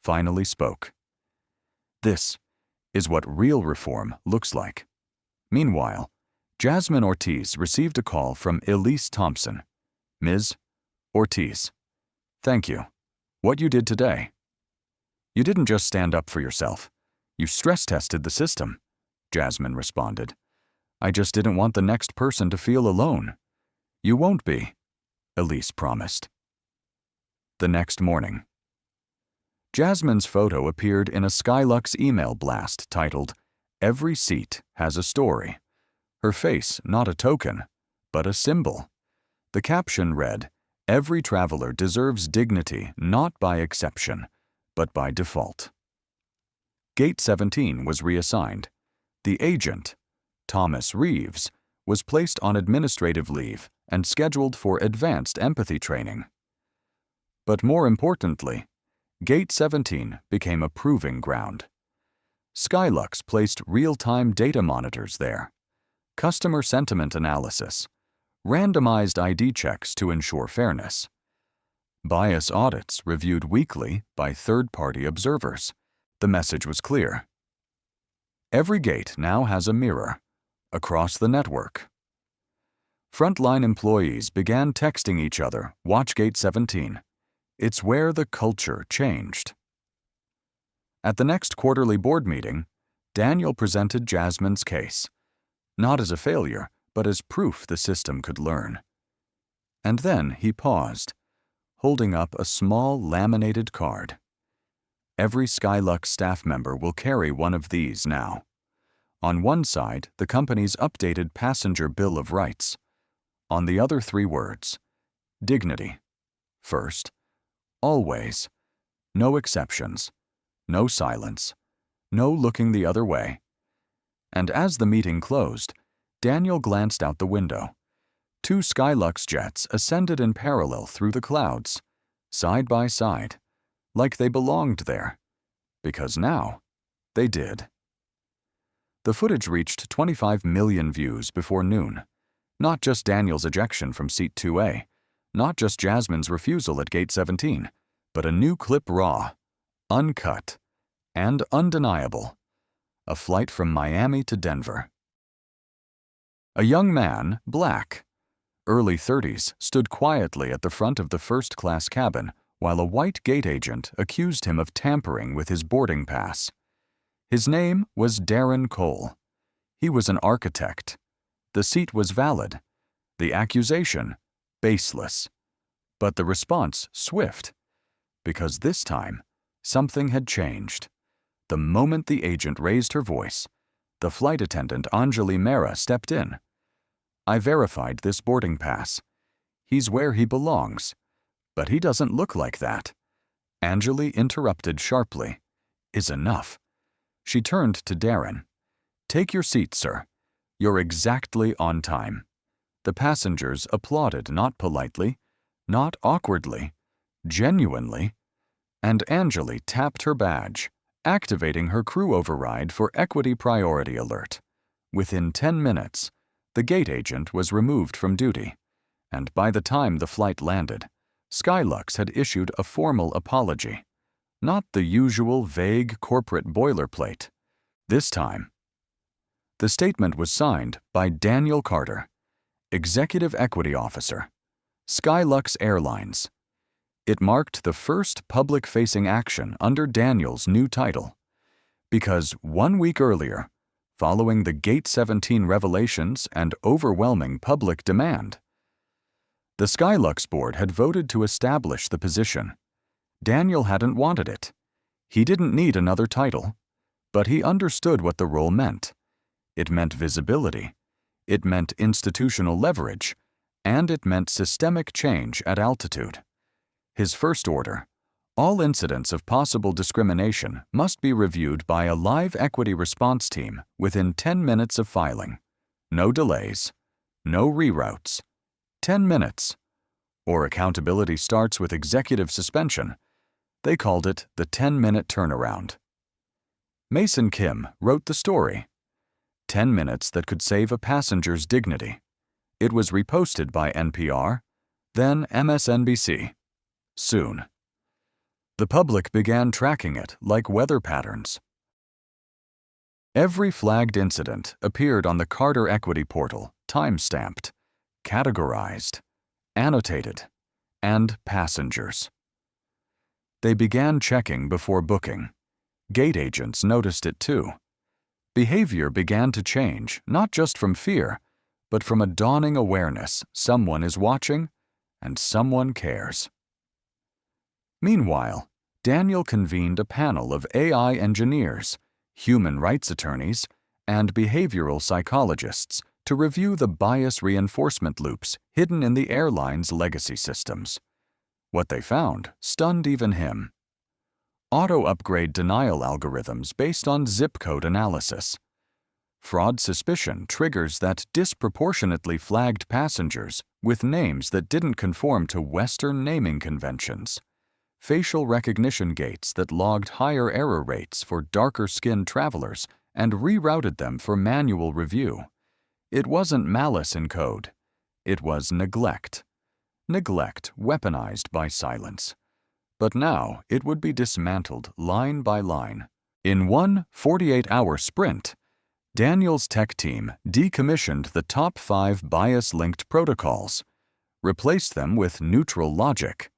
finally spoke. This is what real reform looks like. Meanwhile, Jasmine Ortiz received a call from Elise Thompson. Ms. Ortiz, thank you. What you did today. You didn't just stand up for yourself. You stress-tested the system, Jasmine responded. I just didn't want the next person to feel alone. You won't be, Elise promised. The next morning. Jasmine's photo appeared in a Skylux email blast titled, "Every Seat Has a Story." Her face not a token, but a symbol. The caption read, "Every traveler deserves dignity not by exception, but by default." Gate 17 was reassigned. The agent, Thomas Reeves, was placed on administrative leave and scheduled for advanced empathy training. But more importantly, Gate 17 became a proving ground. Skylux placed real-time data monitors there, customer sentiment analysis, randomized ID checks to ensure fairness, bias audits reviewed weekly by third-party observers. The message was clear. Every gate now has a mirror, across the network. Frontline employees began texting each other, "Watch Gate 17. It's where the culture changed." At the next quarterly board meeting, Daniel presented Jasmine's case, not as a failure, but as proof the system could learn. And then he paused, holding up a small laminated card. Every Skylux staff member will carry one of these now. On one side, the company's updated passenger Bill of Rights. On the other 3 words, dignity. First, always. No exceptions. No silence. no looking the other way. And as the meeting closed, Daniel glanced out the window. 2 Skylux jets ascended in parallel through the clouds, side by side, like they belonged there, because now they did. The footage reached 25 million views before noon. Not just Daniel's ejection from seat 2A, not just Jasmine's refusal at gate 17, but a new clip raw, uncut, and undeniable. A flight from Miami to Denver. A young man, black, early 30s, stood quietly at the front of the first-class cabin while a white gate agent accused him of tampering with his boarding pass. His name was Darren Cole. He was an architect. The seat was valid. The accusation, baseless. But the response, swift. Because this time, something had changed. The moment the agent raised her voice, the flight attendant Anjali Mehra stepped in. "I verified this boarding pass. He's where he belongs. But he doesn't look like that." Anjali interrupted sharply. "Is enough." She turned to Darren. "Take your seat, sir. You're exactly on time." The passengers applauded, not politely, not awkwardly, genuinely, and Anjali tapped her badge, activating her crew override for Equity Priority Alert. Within 10 minutes, the gate agent was removed from duty, and by the time the flight landed, Skylux had issued a formal apology. Not the usual vague corporate boilerplate. This time, the statement was signed by Daniel Carter, Executive Equity Officer, Skylux Airlines. It marked the first public-facing action under Daniel's new title, because 1 week earlier, following the Gate 17 revelations and overwhelming public demand, the Skylux board had voted to establish the position. Daniel hadn't wanted it. He didn't need another title, but he understood what the role meant. It meant visibility, it meant institutional leverage, and it meant systemic change at altitude. His first order: all incidents of possible discrimination must be reviewed by a live equity response team within 10 minutes of filing. No delays, no reroutes. 10 minutes. Or accountability starts with executive suspension. They called it the 10-minute turnaround. Mason Kim wrote the story. 10 minutes that could save a passenger's dignity. It was reposted by NPR, then MSNBC. Soon. The public began tracking it like weather patterns. Every flagged incident appeared on the Carter Equity portal, time-stamped, categorized, annotated, and passengers. They began checking before booking. Gate agents noticed it too. Behavior began to change, not just from fear, but from a dawning awareness someone is watching and someone cares. Meanwhile, Daniel convened a panel of AI engineers, human rights attorneys, and behavioral psychologists to review the bias reinforcement loops hidden in the airline's legacy systems. What they found stunned even him. Auto-upgrade denial algorithms based on zip code analysis. Fraud suspicion triggers that disproportionately flagged passengers with names that didn't conform to Western naming conventions. Facial recognition gates that logged higher error rates for darker-skinned travelers and rerouted them for manual review. It wasn't malice in code. It was neglect. Neglect weaponized by silence. But now it would be dismantled line by line. In one 48-hour sprint, Daniel's tech team decommissioned the top 5 bias-linked protocols, replaced them with neutral logic,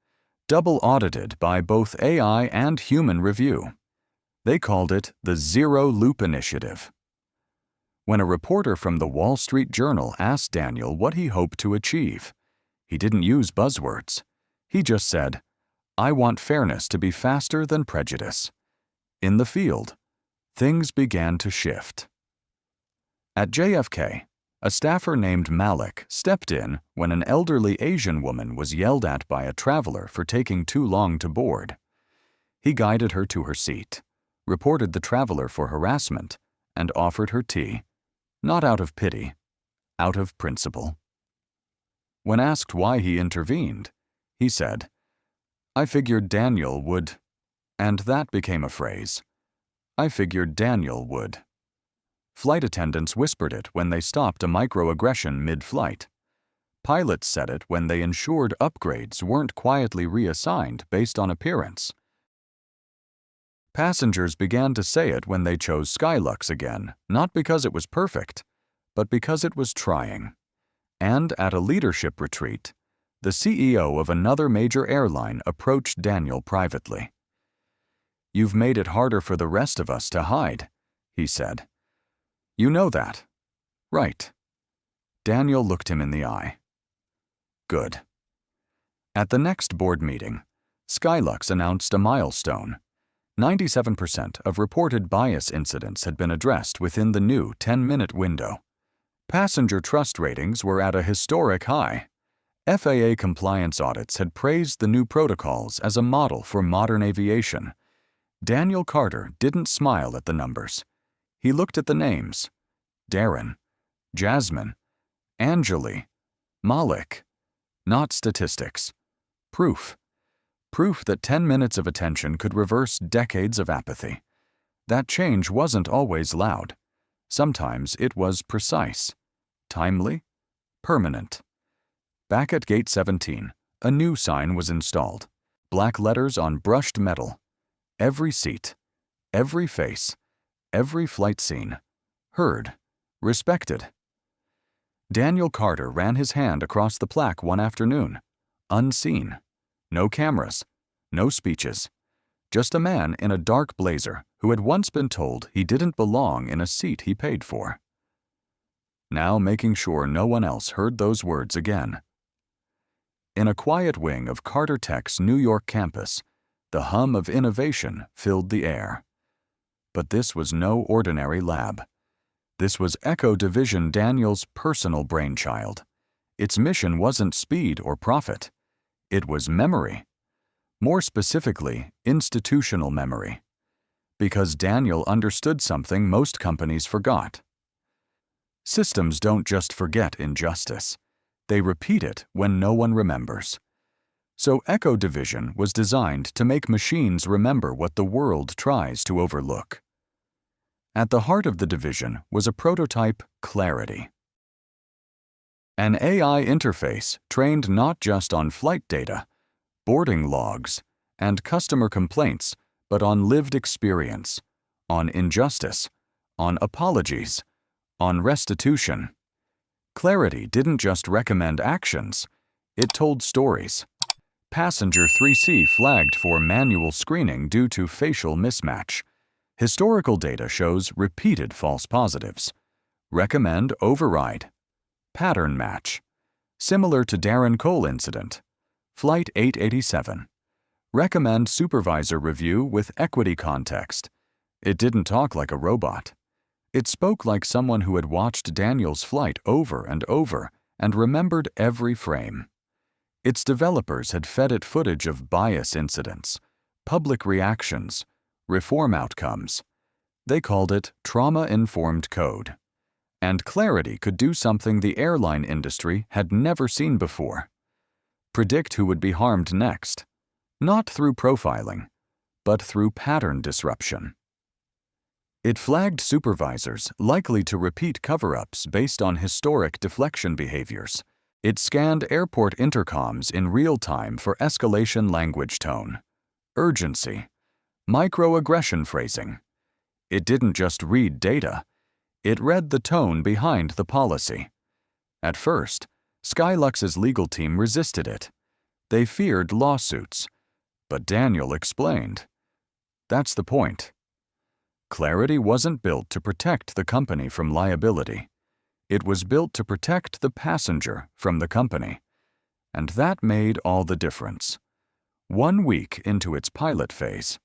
double audited by both AI and human review. They called it the Zero Loop Initiative. When a reporter from the Wall Street Journal asked Daniel what he hoped to achieve, he didn't use buzzwords. He just said, "I want fairness to be faster than prejudice." In the field, things began to shift. At JFK, a staffer named Malik stepped in when an elderly Asian woman was yelled at by a traveler for taking too long to board. He guided her to her seat, reported the traveler for harassment, and offered her tea, not out of pity, out of principle. When asked why he intervened, he said, "I figured Daniel would," and that became a phrase. "I figured Daniel would." Flight attendants whispered it when they stopped a microaggression mid-flight. Pilots said it when they ensured upgrades weren't quietly reassigned based on appearance. Passengers began to say it when they chose Skylux again, not because it was perfect, but because it was trying. And at a leadership retreat, the CEO of another major airline approached Daniel privately. "You've made it harder for the rest of us to hide," he said. "You know that, right?" Daniel looked him in the eye. "Good." At the next board meeting, Skylux announced a milestone. 97% of reported bias incidents had been addressed within the new 10-minute window. Passenger trust ratings were at a historic high. FAA compliance audits had praised the new protocols as a model for modern aviation. Daniel Carter didn't smile at the numbers. He looked at the names: Darren, Jasmine, Anjali, Malik. Not statistics. Proof. Proof that 10 minutes of attention could reverse decades of apathy. That change wasn't always loud. Sometimes it was precise, timely, permanent. Back at Gate 17, a new sign was installed. Black letters on brushed metal. Every seat, every face, every flight scene. Heard, respected. Daniel Carter ran his hand across the plaque one afternoon. Unseen. No cameras. No speeches. Just a man in a dark blazer who had once been told he didn't belong in a seat he paid for. Now making sure no one else heard those words again. In a quiet wing of Carter Tech's New York campus, the hum of innovation filled the air. But this was no ordinary lab. This was Echo Division Daniel's personal brainchild. Its mission wasn't speed or profit. It was memory. More specifically, institutional memory. Because Daniel understood something most companies forgot. Systems don't just forget injustice. They repeat it when no one remembers. So Echo Division was designed to make machines remember what the world tries to overlook. At the heart of the division was a prototype, Clarity. An AI interface trained not just on flight data, boarding logs, and customer complaints, but on lived experience, on injustice, on apologies, on restitution. Clarity didn't just recommend actions, it told stories. Passenger 3C flagged for manual screening due to facial mismatch. Historical data shows repeated false positives. Recommend override. Pattern match. Similar to Darren Cole incident. Flight 887. Recommend supervisor review with equity context. It didn't talk like a robot. It spoke like someone who had watched Daniel's flight over and over and remembered every frame. Its developers had fed it footage of bias incidents, public reactions, reform outcomes. They called it trauma-informed code. And Clarity could do something the airline industry had never seen before. Predict who would be harmed next, not through profiling, but through pattern disruption. It flagged supervisors likely to repeat cover-ups based on historic deflection behaviors. It scanned airport intercoms in real time for escalation language tone, urgency, microaggression phrasing. It didn't just read data, it read the tone behind the policy. At first, Skylux's legal team resisted it. They feared lawsuits. But Daniel explained. That's the point. Clarity wasn't built to protect the company from liability. It was built to protect the passenger from the company. And that made all the difference. 1 week into its pilot phase,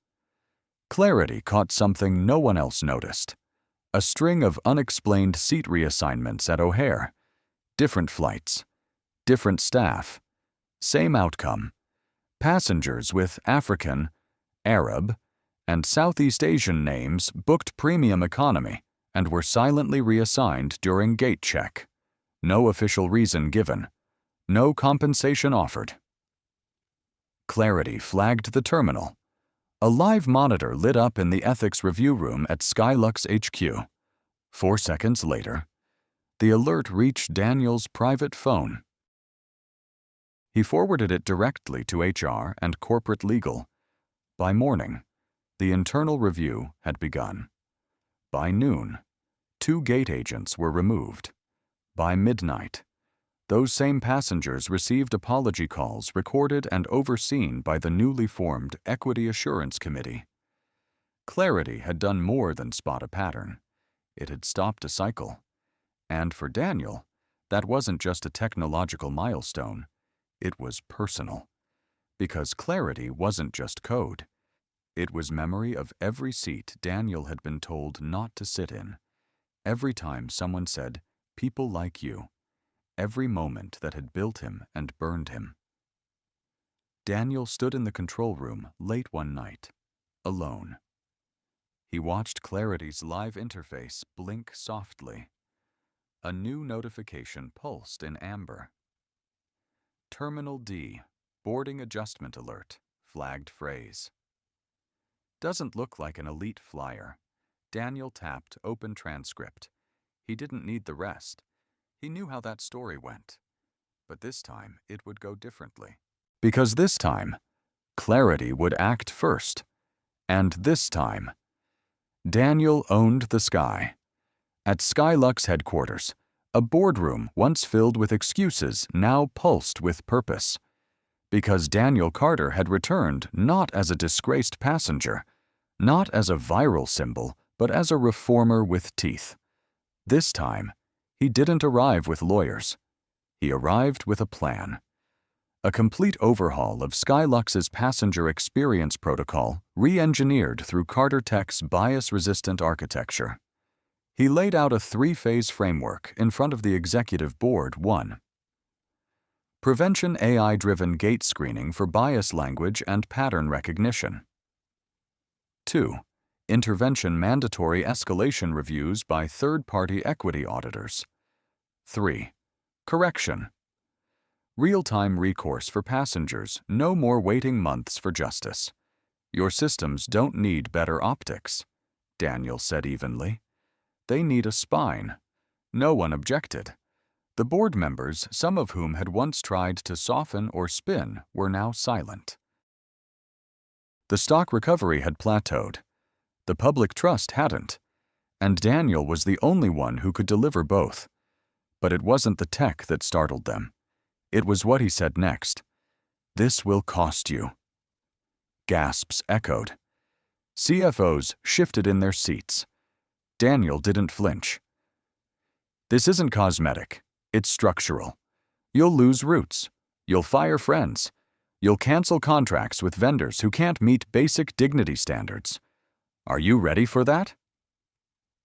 Clarity caught something no one else noticed. A string of unexplained seat reassignments at O'Hare. Different flights. Different staff. Same outcome. Passengers with African, Arab, and Southeast Asian names booked premium economy and were silently reassigned during gate check. No official reason given. No compensation offered. Clarity flagged the terminal. A live monitor lit up in the ethics review room at Skylux HQ. 4 seconds later, the alert reached Daniel's private phone. He forwarded it directly to HR and corporate legal. By morning, the internal review had begun. By noon, 2 gate agents were removed. By midnight, those same passengers received apology calls recorded and overseen by the newly formed Equity Assurance Committee. Clarity had done more than spot a pattern. It had stopped a cycle. And for Daniel, that wasn't just a technological milestone. It was personal. Because Clarity wasn't just code. It was memory of every seat Daniel had been told not to sit in. Every time someone said, "People like you." Every moment that had built him and burned him. Daniel stood in the control room late one night, alone. He watched Clarity's live interface blink softly. A new notification pulsed in amber. Terminal D, boarding adjustment alert, flagged phrase. Doesn't look like an elite flyer. Daniel tapped open transcript. He didn't need the rest. He knew how that story went. But this time, it would go differently. Because this time, Clarity would act first. And this time, Daniel owned the sky. At Skylux headquarters, a boardroom once filled with excuses now pulsed with purpose. Because Daniel Carter had returned not as a disgraced passenger, not as a viral symbol, but as a reformer with teeth. This time, he didn't arrive with lawyers. He arrived with a plan. A complete overhaul of Skylux's passenger experience protocol, re-engineered through Carter Tech's bias-resistant architecture. He laid out a 3-phase framework in front of the executive board. 1. Prevention AI-driven gate screening for bias language and pattern recognition. 2. Intervention mandatory escalation reviews by third-party equity auditors. 3. Correction. Real-time recourse for passengers, no more waiting months for justice. Your systems don't need better optics, Daniel said evenly. They need a spine. No one objected. The board members, some of whom had once tried to soften or spin, were now silent. The stock recovery had plateaued. The public trust hadn't. And Daniel was the only one who could deliver both. But it wasn't the tech that startled them. It was what he said next. "This will cost you." Gasps echoed. CFOs shifted in their seats. Daniel didn't flinch. "This isn't cosmetic. It's structural. You'll lose routes. You'll fire friends. You'll cancel contracts with vendors who can't meet basic dignity standards. Are you ready for that?"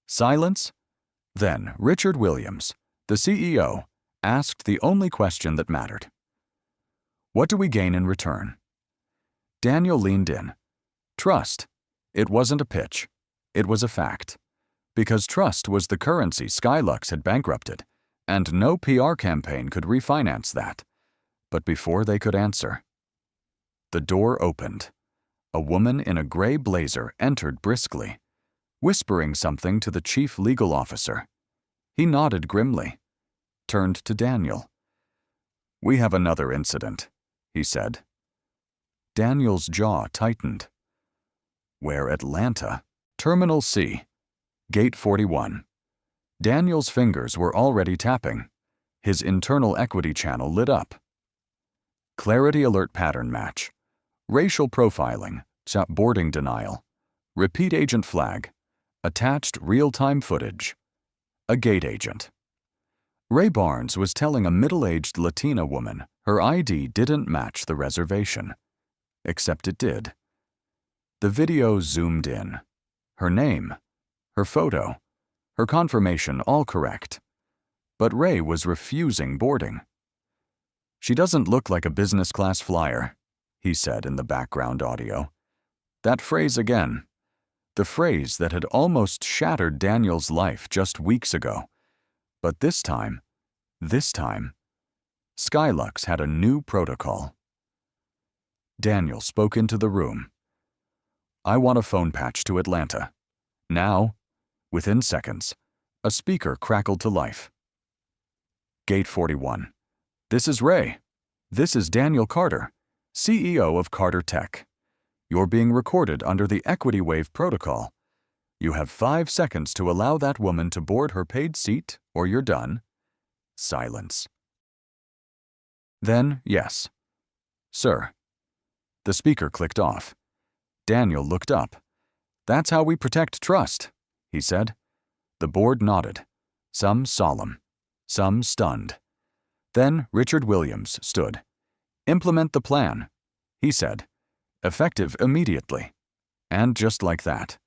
Silence. Then Richard Williams, the CEO, asked the only question that mattered. "What do we gain in return?" Daniel leaned in. Trust. It wasn't a pitch. It was a fact. Because trust was the currency Skylux had bankrupted, and no PR campaign could refinance that. But before they could answer, the door opened. A woman in a gray blazer entered briskly, whispering something to the chief legal officer. He nodded grimly, turned to Daniel. "We have another incident," he said. Daniel's jaw tightened. "Where Atlanta? Terminal C, Gate 41. Daniel's fingers were already tapping. His internal equity channel lit up. Clarity alert pattern match. Racial profiling, boarding denial. Repeat agent flag. Attached real-time footage. A gate agent. Ray Barnes was telling a middle-aged Latina woman her ID didn't match the reservation. Except it did. The video zoomed in. Her name, her photo, her confirmation all correct. But Ray was refusing boarding. "She doesn't look like a business-class flyer," he said in the background audio. "That phrase again." the phrase that had almost shattered Daniel's life just weeks ago. But this time, Skylux had a new protocol. Daniel spoke into the room. "I want a phone patch to Atlanta. Now." Within seconds, a speaker crackled to life. "Gate 41. This is Ray. This is Daniel Carter, CEO of Carter Tech. You're being recorded under the Equity Wave protocol. You have 5 seconds to allow that woman to board her paid seat, or you're done." Silence. Then, yes. "Sir." The speaker clicked off. Daniel looked up. "That's how we protect trust," he said. The board nodded, some solemn, some stunned. Then Richard Williams stood. "Implement the plan," he said. "Effective immediately." And just like that,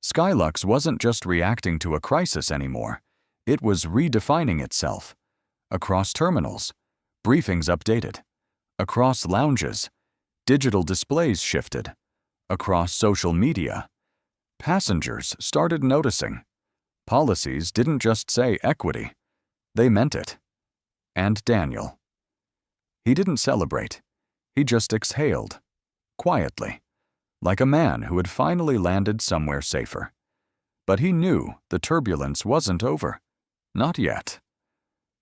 Skylux wasn't just reacting to a crisis anymore. It was redefining itself. Across terminals, briefings updated. Across lounges, digital displays shifted. Across social media, passengers started noticing. Policies didn't just say equity, they meant it. And Daniel. He didn't celebrate. He just exhaled, quietly, like a man who had finally landed somewhere safer. But he knew the turbulence wasn't over. Not yet.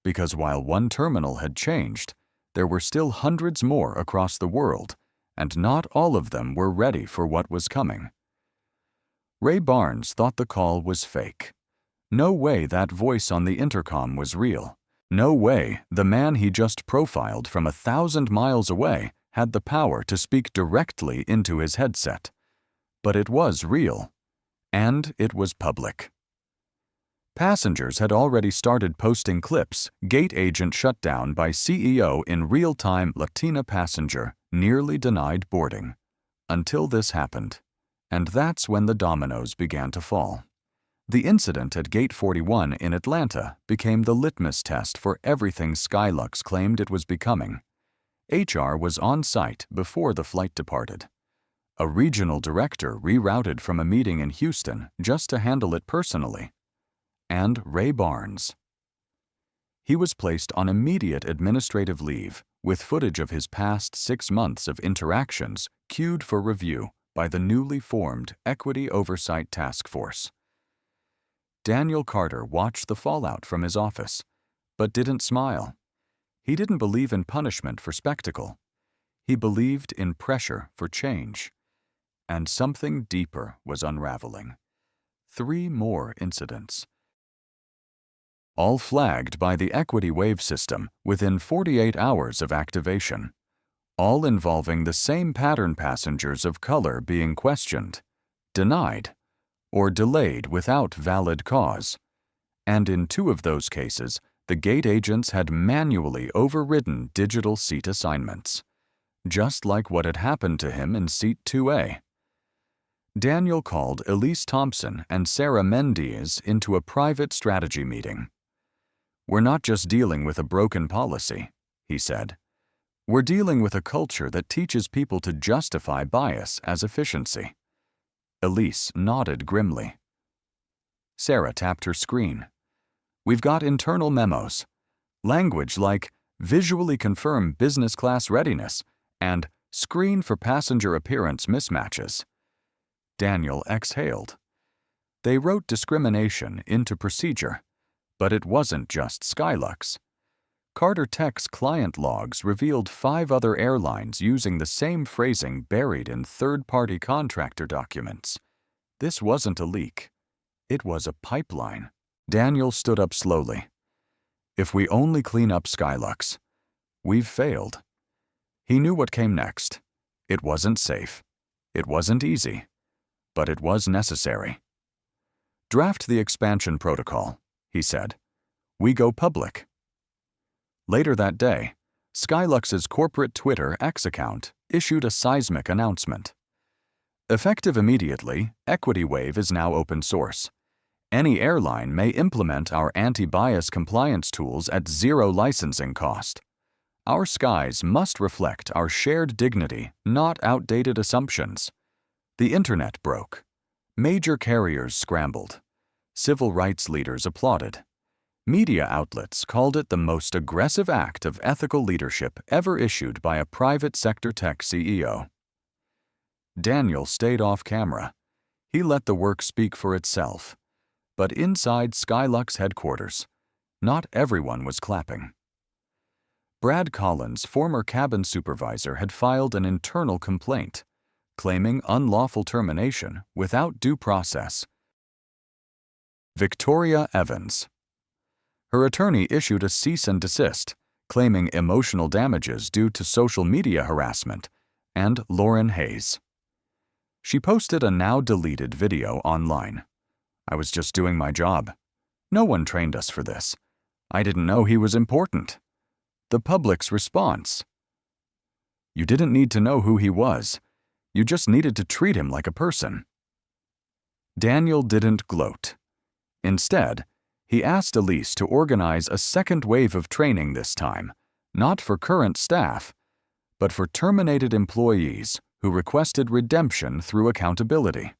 Because while one terminal had changed, there were still hundreds more across the world, and not all of them were ready for what was coming. Ray Barnes thought the call was fake. No way that voice on the intercom was real. No way the man he just profiled from 1,000 miles away had the power to speak directly into his headset. But it was real, and it was public. Passengers had already started posting clips. Gate agent shut down by CEO in real time. Latina passenger nearly denied boarding. Until this happened. And that's when the dominoes began to fall. The incident at Gate 41 in Atlanta became the litmus test for everything Skylux claimed it was becoming. HR was on site before the flight departed. A regional director rerouted from a meeting in Houston just to handle it personally. And Ray Barnes. He was placed on immediate administrative leave with footage of his past 6 months of interactions queued for review by the newly formed Equity Oversight Task Force. Daniel Carter watched the fallout from his office, but didn't smile. He didn't believe in punishment for spectacle. He believed in pressure for change. And something deeper was unraveling. 3 more incidents. All flagged by the Equity Wave system within 48 hours of activation. All involving the same pattern: passengers of color being questioned, denied, or delayed without valid cause. And in 2 of those cases, the gate agents had manually overridden digital seat assignments, just like what had happened to him in Seat 2A. Daniel called Elise Thompson and Sarah Mendiz into a private strategy meeting. "We're not just dealing with a broken policy," he said. "We're dealing with a culture that teaches people to justify bias as efficiency." Elise nodded grimly. Sarah tapped her screen. "We've got internal memos. Language like visually confirm business class readiness and screen for passenger appearance mismatches." Daniel exhaled. They wrote discrimination into procedure, but it wasn't just Skylux. Carter Tech's client logs revealed 5 other airlines using the same phrasing buried in third-party contractor documents. This wasn't a leak. It was a pipeline. Daniel stood up slowly. "If we only clean up Skylux, we've failed." He knew what came next. It wasn't safe. It wasn't easy. But it was necessary. "Draft the expansion protocol," he said. "We go public." Later that day, Skylux's corporate Twitter X account issued a seismic announcement. Effective immediately, Equity Wave is now open source. Any airline may implement our anti-bias compliance tools at 0 licensing cost. Our skies must reflect our shared dignity, not outdated assumptions. The internet broke. Major carriers scrambled. Civil rights leaders applauded. Media outlets called it the most aggressive act of ethical leadership ever issued by a private sector tech CEO. Daniel stayed off camera. He let the work speak for itself. But inside Skylux headquarters, not everyone was clapping. Brad Collins, former cabin supervisor, had filed an internal complaint, claiming unlawful termination without due process. Victoria Evans. Her attorney issued a cease and desist, claiming emotional damages due to social media harassment, and Lauren Hayes. She posted a now-deleted video online. "I was just doing my job. No one trained us for this. I didn't know he was important." The public's response: "You didn't need to know who he was. You just needed to treat him like a person." Daniel didn't gloat. Instead, he asked Elise to organize a second wave of training this time, not for current staff, but for terminated employees who requested redemption through accountability.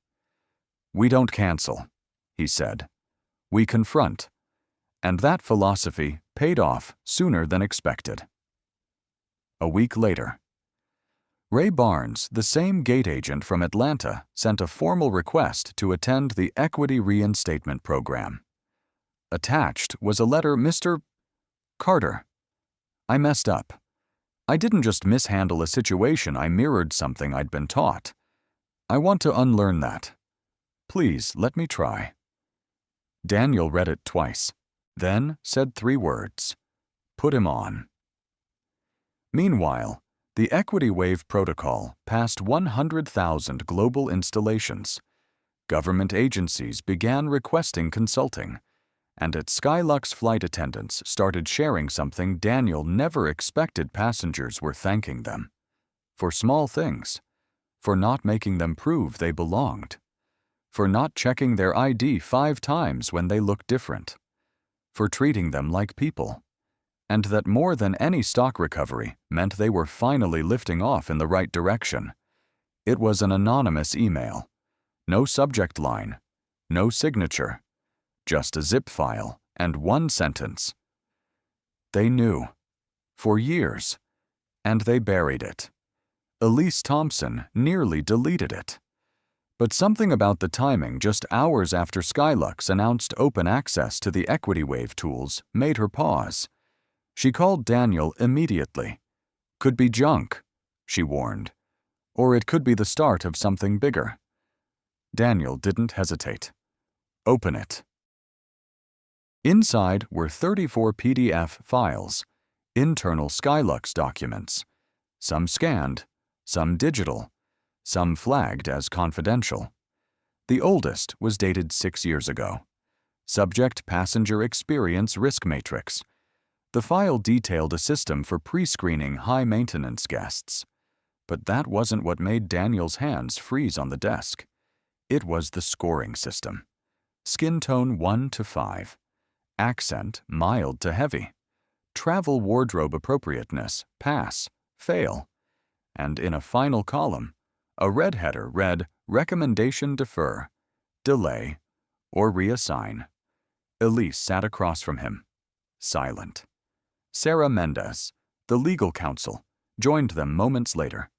"We don't cancel," he said. "We confront." And that philosophy paid off sooner than expected. A week later, Ray Barnes, the same gate agent from Atlanta, sent a formal request to attend the Equity Reinstatement Program. Attached was a letter: "Mr. Carter, I messed up. I didn't just mishandle a situation, I mirrored something I'd been taught. I want to unlearn that. Please let me try." Daniel read it twice, then said 3 words: "Put him on." Meanwhile, the Equity Wave protocol passed 100,000 global installations. Government agencies began requesting consulting, and at Skylux, flight attendants started sharing something Daniel never expected passengers were thanking them. For small things. For not making them prove they belonged. For not checking their ID 5 times when they looked different. For treating them like people. And that more than any stock recovery meant they were finally lifting off in the right direction. It was an anonymous email. No subject line. No signature. Just a zip file and 1 sentence. They knew. For years. And they buried it. Elise Thompson nearly deleted it. But something about the timing just hours after Skylux announced open access to the Equity Wave tools made her pause. She called Daniel immediately. "Could be junk," she warned. "Or it could be the start of something bigger." Daniel didn't hesitate. "Open it." Inside were 34 PDF files, internal Skylux documents, some scanned, some digital, some flagged as confidential. The oldest was dated 6 years ago. Subject Passenger Experience Risk Matrix. The file detailed a system for pre-screening high-maintenance guests. But that wasn't what made Daniel's hands freeze on the desk. It was the scoring system. Skin tone 1 to 5. Accent mild to heavy. Travel wardrobe appropriateness pass, fail. And in a final column, a red header read recommendation defer, delay, or reassign. Elise sat across from him, silent. Sarah Mendez, the legal counsel, joined them moments later.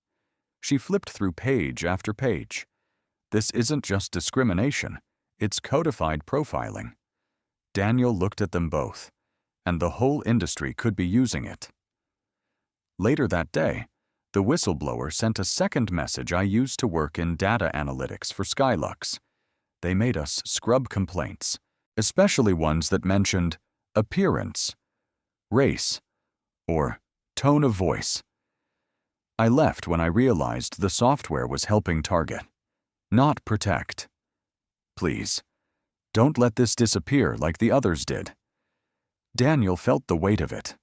She flipped through page after page. This isn't just discrimination, it's codified profiling. Daniel looked at them both, and the whole industry could be using it. Later that day, the whistleblower sent a second message I used to work in data analytics for Skylux. They made us scrub complaints, especially ones that mentioned appearance, race, or tone of voice. I left when I realized the software was helping target, not protect. Please, don't let this disappear like the others did. Daniel felt the weight of it.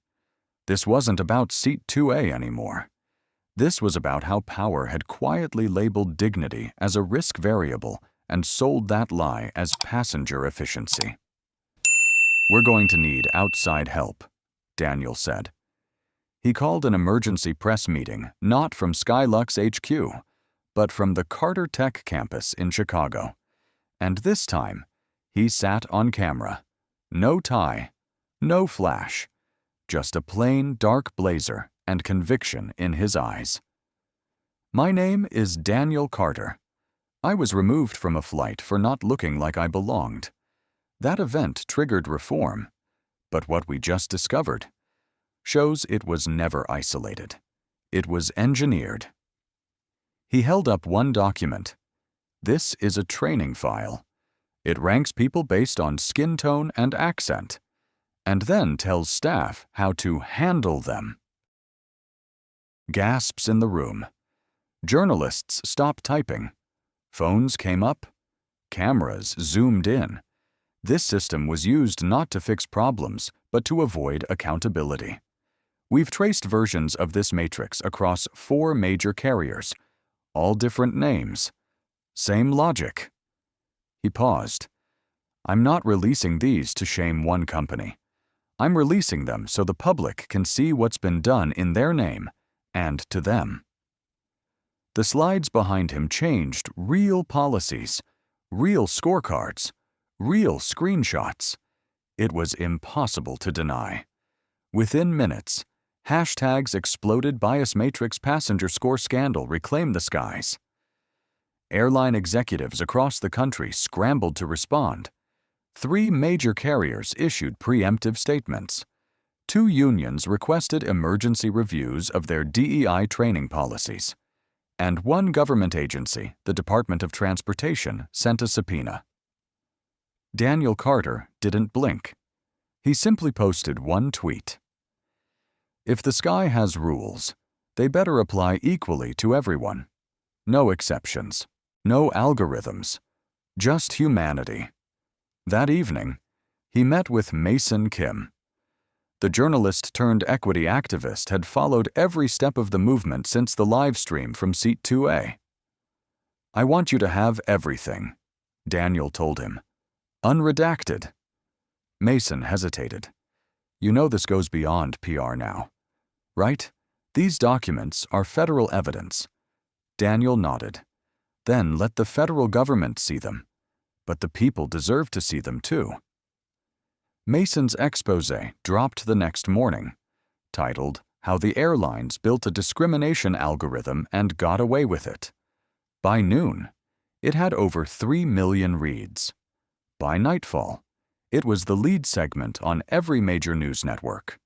This wasn't about Seat 2A anymore. This was about how power had quietly labeled dignity as a risk variable and sold that lie as passenger efficiency. "We're going to need outside help," Daniel said. He called an emergency press meeting not from Skylux HQ, but from the Carter Tech campus in Chicago. And this time, he sat on camera. No tie, no flash, just a plain dark blazer and conviction in his eyes. My name is Daniel Carter. I was removed from a flight for not looking like I belonged. That event triggered reform, but what we just discovered shows it was never isolated. It was engineered. He held up one document. This is a training file. It ranks people based on skin tone and accent, and then tells staff how to handle them. Gasps in the room. Journalists stopped typing. Phones came up. Cameras zoomed in. This system was used not to fix problems, but to avoid accountability. We've traced versions of this matrix across 4 major carriers, all different names. Same logic. He paused. I'm not releasing these to shame one company. I'm releasing them so the public can see what's been done in their name and to them. The slides behind him changed real policies, real scorecards, real screenshots. It was impossible to deny. Within minutes, hashtags exploded bias matrix passenger score scandal reclaimed the skies. Airline executives across the country scrambled to respond. 3 major carriers issued preemptive statements. 2 unions requested emergency reviews of their DEI training policies. And 1 government agency, the Department of Transportation, sent a subpoena. Daniel Carter didn't blink. He simply posted one tweet. If the sky has rules, they better apply equally to everyone. No exceptions, no algorithms, just humanity. That evening, he met with Mason Kim. The journalist-turned-equity activist had followed every step of the movement since the live stream from Seat 2A. I want you to have everything, Daniel told him. Unredacted. Mason hesitated. You know this goes beyond PR now, right? These documents are federal evidence. Daniel nodded. Then let the federal government see them. But the people deserve to see them too. Mason's exposé dropped the next morning, titled How the Airlines Built a Discrimination Algorithm and Got Away with It. By noon, it had over 3 million reads. By nightfall, it was the lead segment on every major news network.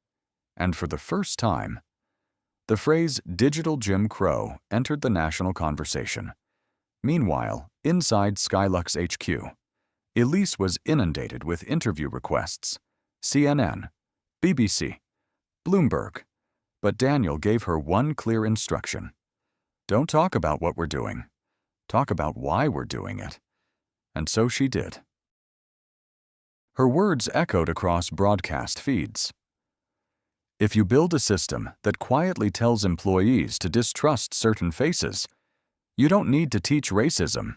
And for the first time, the phrase digital Jim Crow entered the national conversation. Meanwhile, inside Skylux HQ, Elise was inundated with interview requests. CNN, BBC, Bloomberg. But Daniel gave her one clear instruction. Don't talk about what we're doing. Talk about why we're doing it. And so she did. Her words echoed across broadcast feeds. If you build a system that quietly tells employees to distrust certain faces, you don't need to teach racism.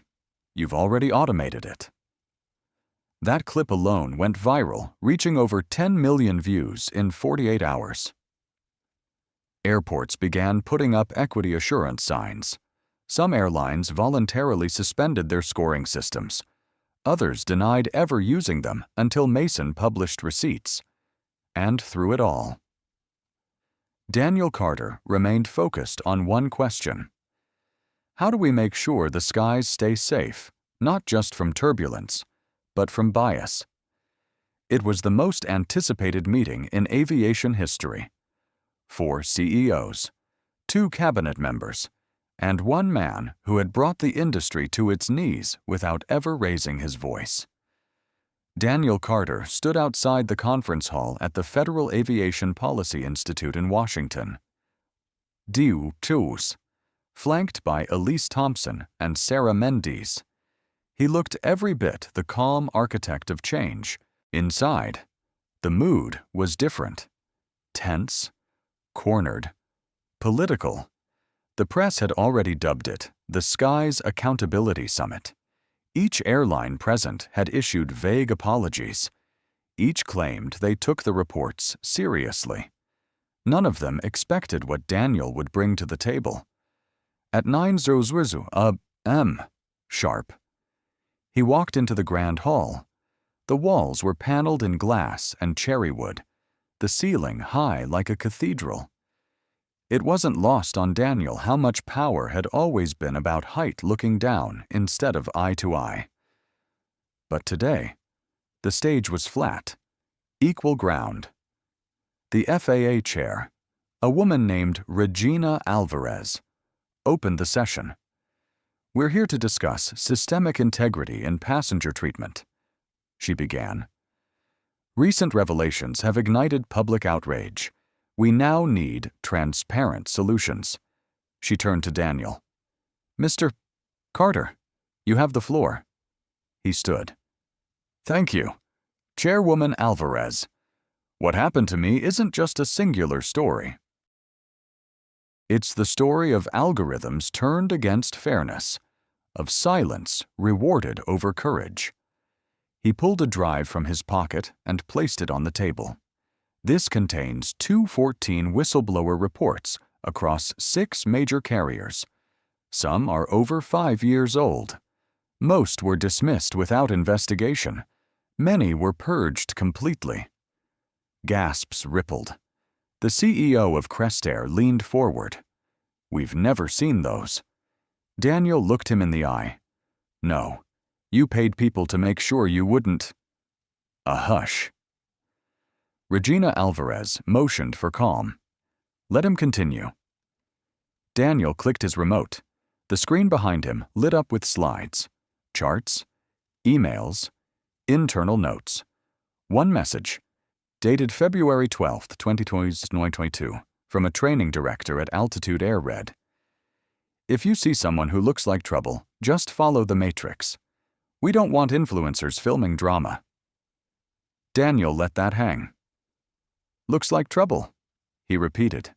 You've already automated it. That clip alone went viral, reaching over 10 million views in 48 hours. Airports began putting up equity assurance signs. Some airlines voluntarily suspended their scoring systems. Others denied ever using them until Mason published receipts. And through it all, Daniel Carter remained focused on one question. How do we make sure the skies stay safe, not just from turbulence, but from bias? It was the most anticipated meeting in aviation history. 4 CEOs, 2 cabinet members, and 1 man who had brought the industry to its knees without ever raising his voice. Daniel Carter stood outside the conference hall at the Federal Aviation Policy Institute in Washington. Diu Chus, flanked by Elise Thompson and Sarah Mendes. He looked every bit the calm architect of change. Inside, the mood was different. Tense, cornered, political. The press had already dubbed it the Skies Accountability Summit. Each airline present had issued vague apologies. Each claimed they took the reports seriously. None of them expected what Daniel would bring to the table. At 9:00 sharp, He walked into the grand hall. The walls were paneled in glass and cherry wood, the ceiling high like a cathedral. It wasn't lost on Daniel how much power had always been about height looking down instead of eye to eye. But today, the stage was flat, equal ground. The FAA chair, a woman named Regina Alvarez, opened the session. "We're here to discuss systemic integrity in passenger treatment," she began. "Recent revelations have ignited public outrage. We now need transparent solutions." She turned to Daniel. "Mr. Carter, you have the floor." He stood. "Thank you. Chairwoman Alvarez, what happened to me isn't just a singular story. It's the story of algorithms turned against fairness, of silence rewarded over courage." He pulled a drive from his pocket and placed it on the table. This contains 214 whistleblower reports across 6 major carriers. Some are over 5 years old. Most were dismissed without investigation. Many were purged completely. Gasps rippled. The CEO of Crestair leaned forward. "We've never seen those." Daniel looked him in the eye. "No, you paid people to make sure you wouldn't." A hush. Regina Alvarez motioned for calm. "Let him continue." Daniel clicked his remote. The screen behind him lit up with slides, charts, emails, internal notes. One message, dated February 12, 2022, from a training director at Altitude Air read, "If you see someone who looks like trouble, just follow the matrix. We don't want influencers filming drama." Daniel let that hang. "Looks like trouble," he repeated.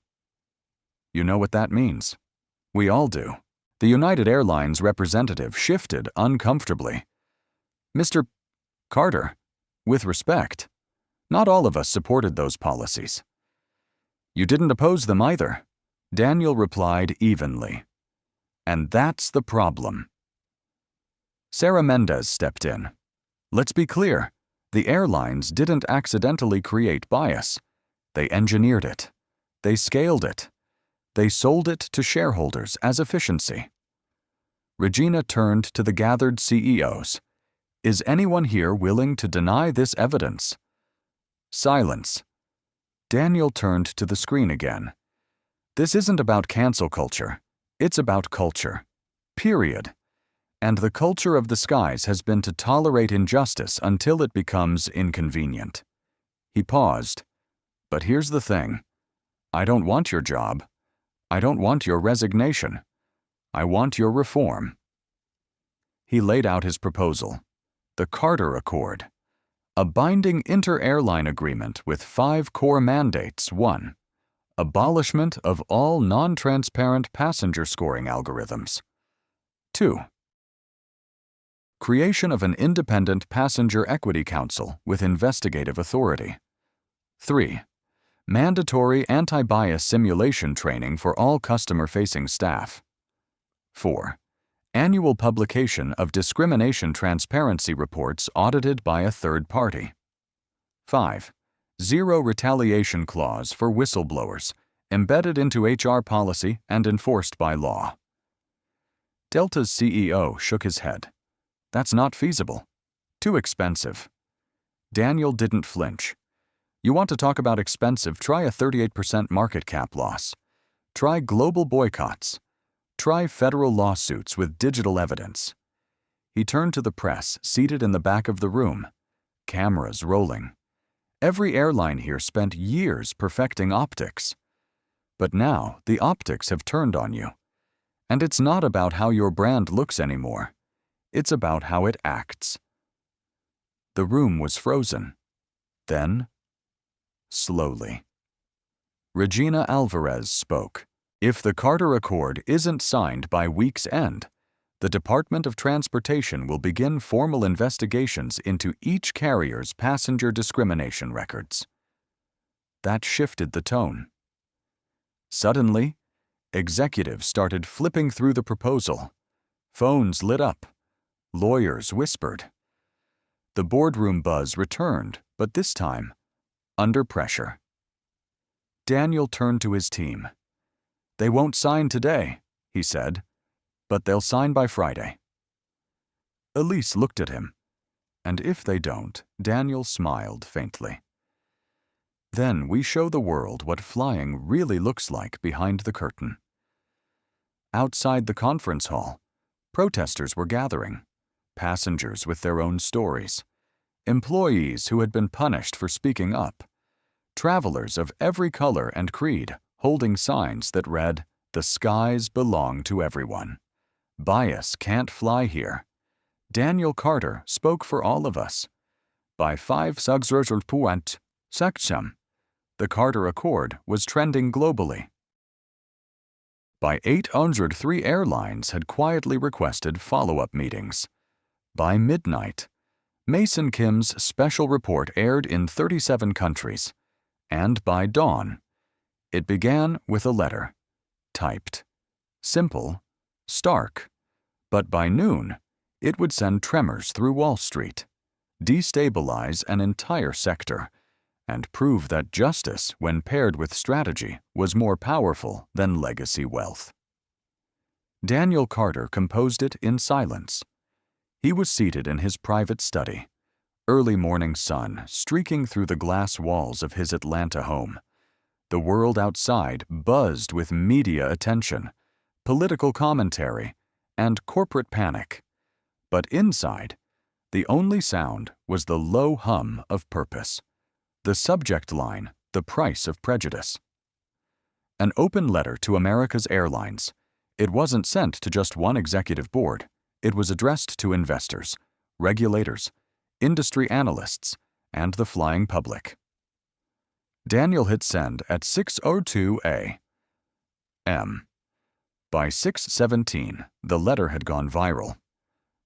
"You know what that means. We all do." The United Airlines representative shifted uncomfortably. "Mr. Carter, with respect, not all of us supported those policies." "You didn't oppose them either," Daniel replied evenly. "And that's the problem." Sarah Mendez stepped in. "Let's be clear, the airlines didn't accidentally create bias. They engineered it. They scaled it. They sold it to shareholders as efficiency." Regina turned to the gathered CEOs. "Is anyone here willing to deny this evidence?" Silence. Daniel turned to the screen again. "This isn't about cancel culture. It's about culture. Period. And the culture of the skies has been to tolerate injustice until it becomes inconvenient." He paused. "But here's the thing. I don't want your job. I don't want your resignation. I want your reform." He laid out his proposal. The Carter Accord. A binding inter-airline agreement with 5 core mandates. 1. Abolishment of all non-transparent passenger scoring algorithms. 2. Creation of an independent passenger equity council with investigative authority. 3. Mandatory anti-bias simulation training for all customer-facing staff. 4. Annual publication of discrimination transparency reports audited by a third party. 5. Zero retaliation clause for whistleblowers, embedded into HR policy and enforced by law. Delta's CEO shook his head. "That's not feasible. Too expensive." Daniel didn't flinch. "You want to talk about expensive, try a 38% market cap loss. Try global boycotts. Try federal lawsuits with digital evidence." He turned to the press seated in the back of the room, cameras rolling. Every airline here spent years perfecting optics. But now the optics have turned on you. And it's not about how your brand looks anymore. It's about how it acts. The room was frozen. Then, slowly, Regina Alvarez spoke. "If the Carter Accord isn't signed by week's end, the Department of Transportation will begin formal investigations into each carrier's passenger discrimination records." That shifted the tone. Suddenly, executives started flipping through the proposal. Phones lit up. Lawyers whispered. The boardroom buzz returned, but this time, under pressure. Daniel turned to his team. "They won't sign today," he said, "but they'll sign by Friday." Elise looked at him, and if they don't, Daniel smiled faintly. Then we show the world what flying really looks like behind the curtain. Outside the conference hall, protesters were gathering, passengers with their own stories, employees who had been punished for speaking up, travelers of every color and creed holding signs that read, "The skies belong to everyone. Bias can't fly here." Daniel Carter spoke for all of us. By 5 section, the Carter Accord was trending globally. By 803 airlines had quietly requested follow-up meetings. By midnight, Mason Kim's special report aired in 37 countries, and by dawn, it began with a letter, typed, simple, stark, but by noon, it would send tremors through Wall Street, destabilize an entire sector, and prove that justice, when paired with strategy, was more powerful than legacy wealth. Daniel Carter composed it in silence. He was seated in his private study, early morning sun streaking through the glass walls of his Atlanta home. The world outside buzzed with media attention, political commentary, and corporate panic. But inside, the only sound was the low hum of purpose. The subject line, "The Price of Prejudice." An open letter to America's Airlines. It wasn't sent to just one executive board. It was addressed to investors, regulators, industry analysts, and the flying public. Daniel hit send at 6:02 a.m. By 6:17, the letter had gone viral.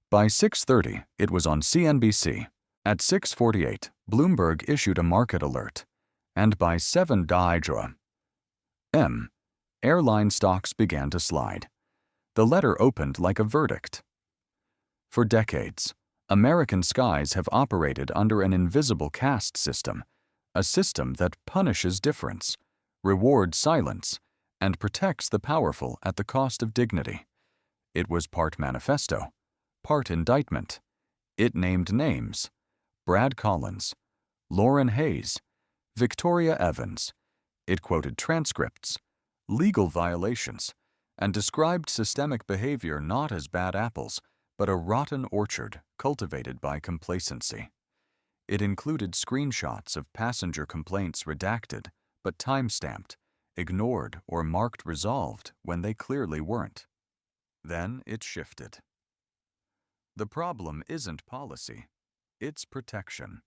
By 6:30, it was on CNBC. At 6:48, Bloomberg issued a market alert. And by 7:00 a.m., airline stocks began to slide. The letter opened like a verdict. For decades, American skies have operated under an invisible caste system, a system that punishes difference, rewards silence, and protects the powerful at the cost of dignity. It was part manifesto, part indictment. It named names: Brad Collins, Lauren Hayes, Victoria Evans. It quoted transcripts, legal violations, and described systemic behavior not as bad apples, but a rotten orchard cultivated by complacency. It included screenshots of passenger complaints redacted, but time-stamped, ignored, or marked resolved when they clearly weren't. Then it shifted. The problem isn't policy, it's protection.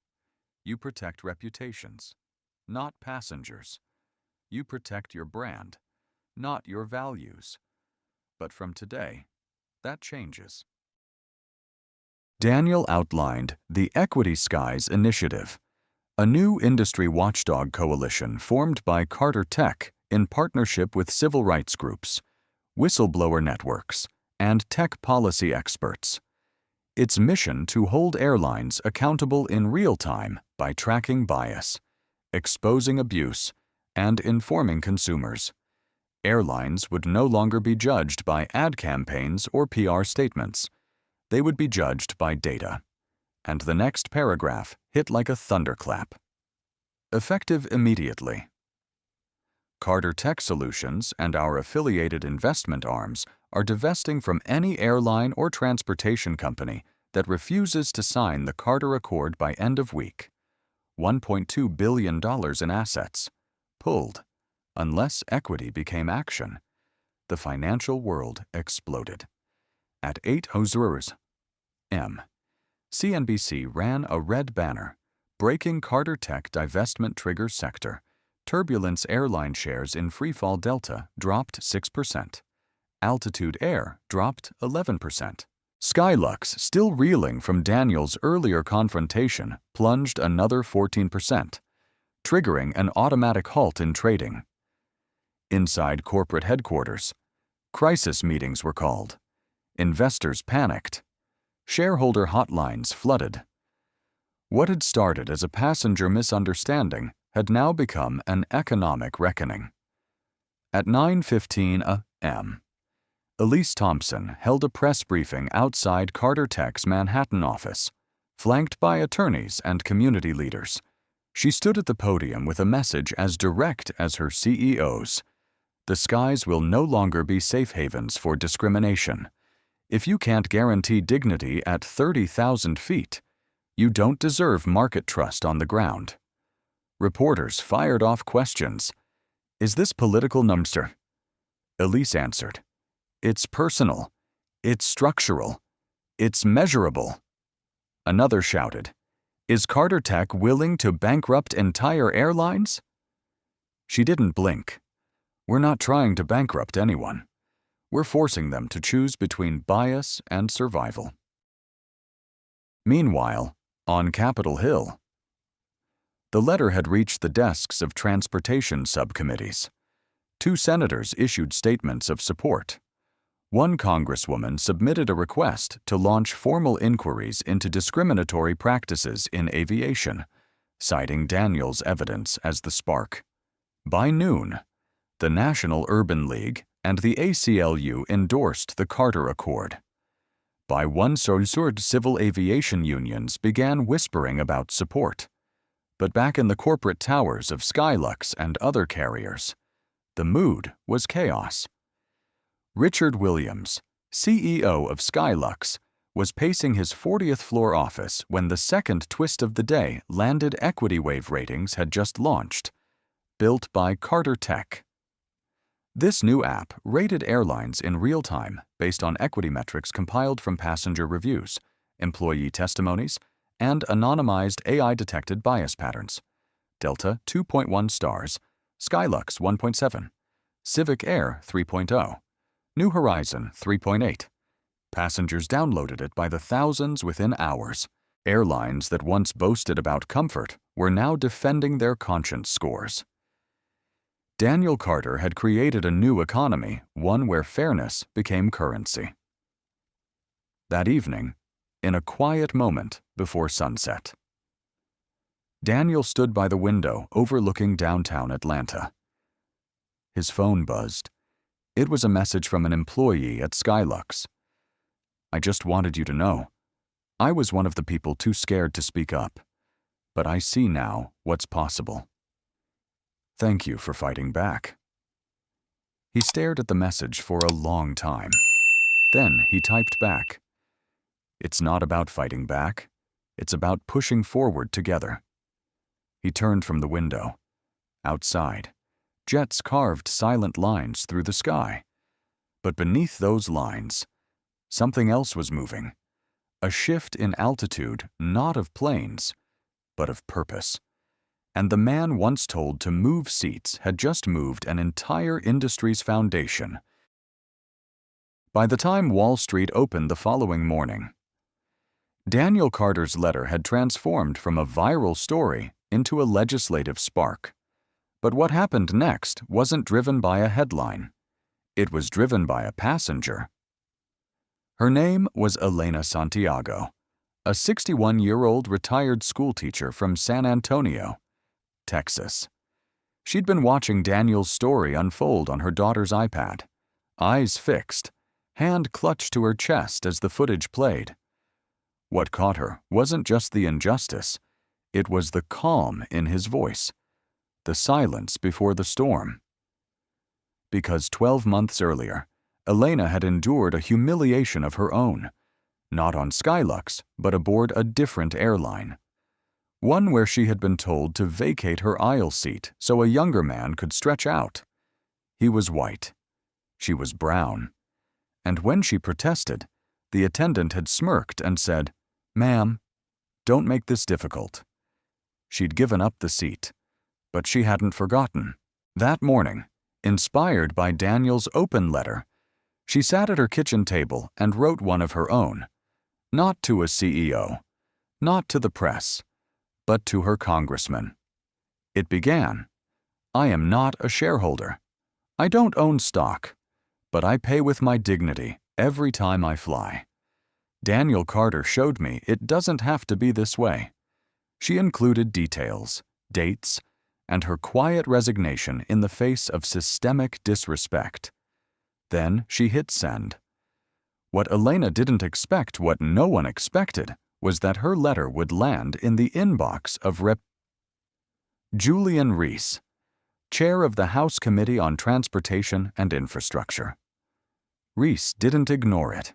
You protect reputations, not passengers. You protect your brand, not your values. But from today, that changes. Daniel outlined the Equity Skies Initiative, a new industry watchdog coalition formed by Carter Tech in partnership with civil rights groups, whistleblower networks, and tech policy experts. Its mission to hold airlines accountable in real time by tracking bias, exposing abuse, and informing consumers. Airlines would no longer be judged by ad campaigns or PR statements. They would be judged by data. And the next paragraph hit like a thunderclap. Effective immediately. Carter Tech Solutions and our affiliated investment arms are divesting from any airline or transportation company that refuses to sign the Carter Accord by end of week. $1.2 billion in assets, pulled, unless equity became action. The financial world exploded. At 8:00 a.m., CNBC ran a red banner, breaking Carter Tech divestment triggers sector. Turbulence airline shares in Freefall Delta dropped 6%. Altitude Air dropped 11%. Skylux, still reeling from Daniel's earlier confrontation, plunged another 14%, triggering an automatic halt in trading. Inside corporate headquarters, crisis meetings were called. Investors panicked. Shareholder hotlines flooded. What had started as a passenger misunderstanding had now become an economic reckoning. At 9:15 a.m., Elise Thompson held a press briefing outside Carter Tech's Manhattan office, flanked by attorneys and community leaders. She stood at the podium with a message as direct as her CEO's. The skies will no longer be safe havens for discrimination. If you can't guarantee dignity at 30,000 feet, you don't deserve market trust on the ground. Reporters fired off questions. Is this political, Numster? Elise answered. It's personal. It's structural. It's measurable. Another shouted, Is Carter Tech willing to bankrupt entire airlines? She didn't blink. We're not trying to bankrupt anyone. We're forcing them to choose between bias and survival. Meanwhile, on Capitol Hill, the letter had reached the desks of transportation subcommittees. 2 senators issued statements of support. One congresswoman submitted a request to launch formal inquiries into discriminatory practices in aviation, citing Daniels' evidence as the spark. By noon, the National Urban League and the ACLU endorsed the Carter Accord. By 1/3 civil aviation unions began whispering about support. But back in the corporate towers of Skylux and other carriers, the mood was chaos. Richard Williams, CEO of Skylux, was pacing his 40th floor office when the second twist of the day landed Equity Wave ratings had just launched, built by Carter Tech. This new app rated airlines in real time based on equity metrics compiled from passenger reviews, employee testimonies, and anonymized AI-detected bias patterns. Delta 2.1 stars, Skylux 1.7, Civic Air 3.0, New Horizon 3.8. Passengers downloaded it by the thousands within hours. Airlines that once boasted about comfort were now defending their conscience scores. Daniel Carter had created a new economy, one where fairness became currency. That evening, in a quiet moment before sunset, Daniel stood by the window overlooking downtown Atlanta. His phone buzzed. It was a message from an employee at Skylux. I just wanted you to know. I was one of the people too scared to speak up, but I see now what's possible. Thank you for fighting back. He stared at the message for a long time. Then he typed back. It's not about fighting back. It's about pushing forward together. He turned from the window. Outside, jets carved silent lines through the sky. But beneath those lines, something else was moving. A shift in altitude, not of planes, but of purpose. And the man once told to move seats had just moved an entire industry's foundation. By the time Wall Street opened the following morning, Daniel Carter's letter had transformed from a viral story into a legislative spark. But what happened next wasn't driven by a headline. It was driven by a passenger. Her name was Elena Santiago, a 61-year-old retired schoolteacher from San Antonio, Texas. She'd been watching Daniel's story unfold on her daughter's iPad, eyes fixed, hand clutched to her chest as the footage played. What caught her wasn't just the injustice, it was the calm in his voice, the silence before the storm. Because 12 months earlier, Elena had endured a humiliation of her own, not on Skylux, but aboard a different airline. One where she had been told to vacate her aisle seat so a younger man could stretch out. He was white. She was brown. And when she protested, the attendant had smirked and said, "Ma'am, don't make this difficult." She'd given up the seat, but she hadn't forgotten. That morning, inspired by Daniel's open letter, she sat at her kitchen table and wrote one of her own, not to a CEO, not to the press, but to her congressman. It began, "I am not a shareholder. I don't own stock, but I pay with my dignity every time I fly. Daniel Carter showed me it doesn't have to be this way. She included details, dates, and her quiet resignation in the face of systemic disrespect. Then she hit send. What Elena didn't expect, what no one expected, was that her letter would land in the inbox of Julian Reese, chair of the House Committee on Transportation and Infrastructure. Reese didn't ignore it.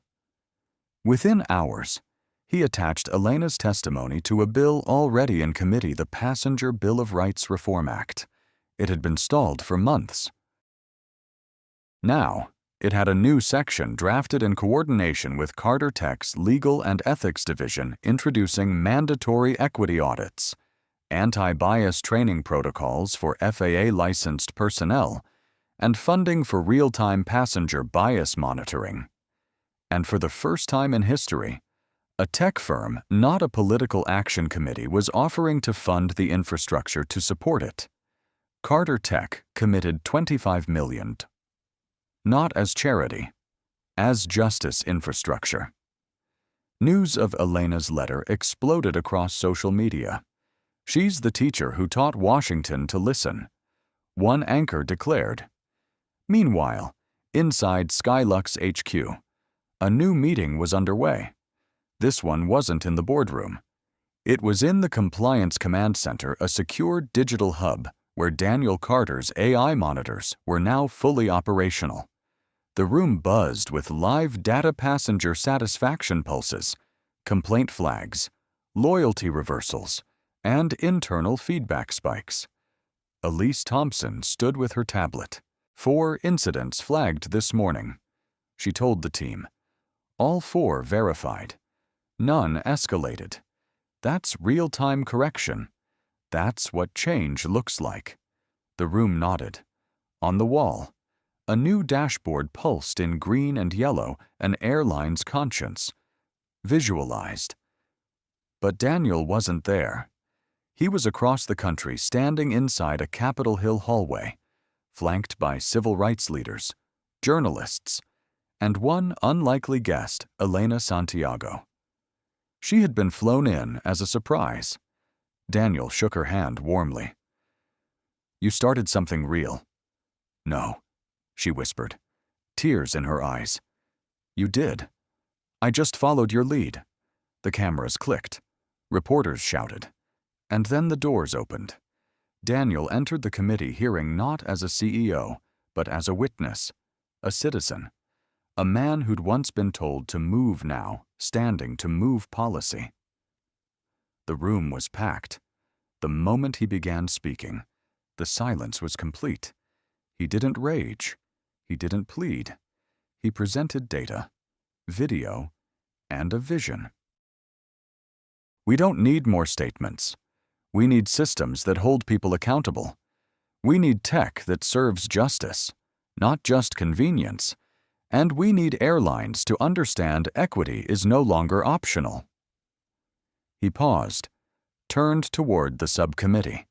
Within hours, he attached Elena's testimony to a bill already in committee, the Passenger Bill of Rights Reform Act. It had been stalled for months. Now, it had a new section drafted in coordination with Carter Tech's Legal and Ethics Division introducing mandatory equity audits, anti-bias training protocols for FAA-licensed personnel, and funding for real-time passenger bias monitoring. And for the first time in history, a tech firm, not a political action committee, was offering to fund the infrastructure to support it. Carter Tech committed $25 million. Not as charity, as justice infrastructure. News of Elena's letter exploded across social media. She's the teacher who taught Washington to listen, one anchor declared. Meanwhile, inside Skylux HQ, a new meeting was underway. This one wasn't in the boardroom. It was in the Compliance Command Center, a secure digital hub where Daniel Carter's AI monitors were now fully operational. The room buzzed with live data, passenger satisfaction pulses, complaint flags, loyalty reversals, and internal feedback spikes. Elise Thompson stood with her tablet. 4 incidents flagged this morning. She told the team. All 4 verified. None escalated. That's real-time correction. That's what change looks like. The room nodded. On the wall, a new dashboard pulsed in green and yellow, an airline's conscience. Visualized. But Daniel wasn't there. He was across the country, standing inside a Capitol Hill hallway, flanked by civil rights leaders, journalists, and one unlikely guest, Elena Santiago. She had been flown in as a surprise. Daniel shook her hand warmly. "You started something real." "No," she whispered, tears in her eyes. "You did. I just followed your lead." The cameras clicked. Reporters shouted. And then the doors opened. Daniel entered the committee hearing not as a CEO, but as a witness, a citizen, a man who'd once been told to move now, standing to move policy. The room was packed. The moment he began speaking, the silence was complete. He didn't rage. He didn't plead. He presented data, video, and a vision. We don't need more statements. We need systems that hold people accountable. We need tech that serves justice, not just convenience. And we need airlines to understand equity is no longer optional. He paused, turned toward the subcommittee.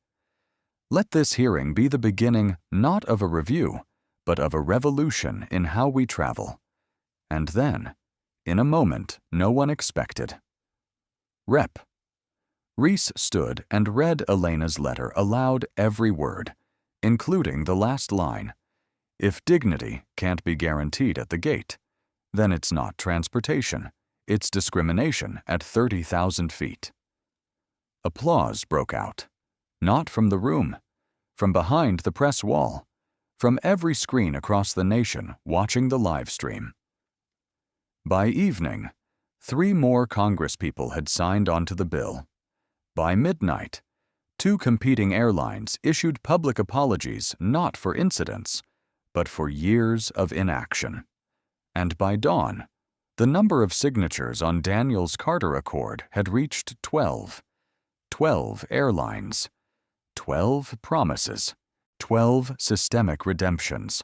Let this hearing be the beginning not of a review, but of a revolution in how we travel. And then, in a moment no one expected. Rep. Reese stood and read Elena's letter aloud, every word, including the last line. If dignity can't be guaranteed at the gate, then it's not transportation, it's discrimination at 30,000 feet. Applause broke out, not from the room, from behind the press wall, from every screen across the nation watching the live stream. By evening, 3 more congresspeople had signed onto the bill. By midnight, 2 competing airlines issued public apologies not for incidents, but for years of inaction. And by dawn, the number of signatures on Daniel's Carter Accord had reached 12. 12 airlines, 12 promises, 12 systemic redemptions,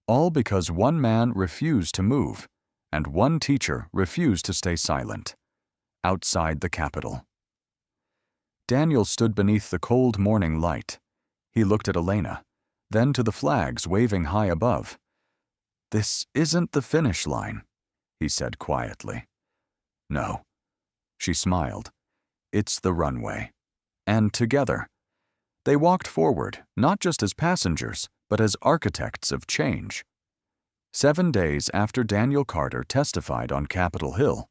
all because one man refused to move and one teacher refused to stay silent, outside the Capitol. Daniel stood beneath the cold morning light. He looked at Elena, then to the flags waving high above. "This isn't the finish line," he said quietly. No. She smiled. It's the runway. And together. They walked forward, not just as passengers, but as architects of change. 7 days after Daniel Carter testified on Capitol Hill,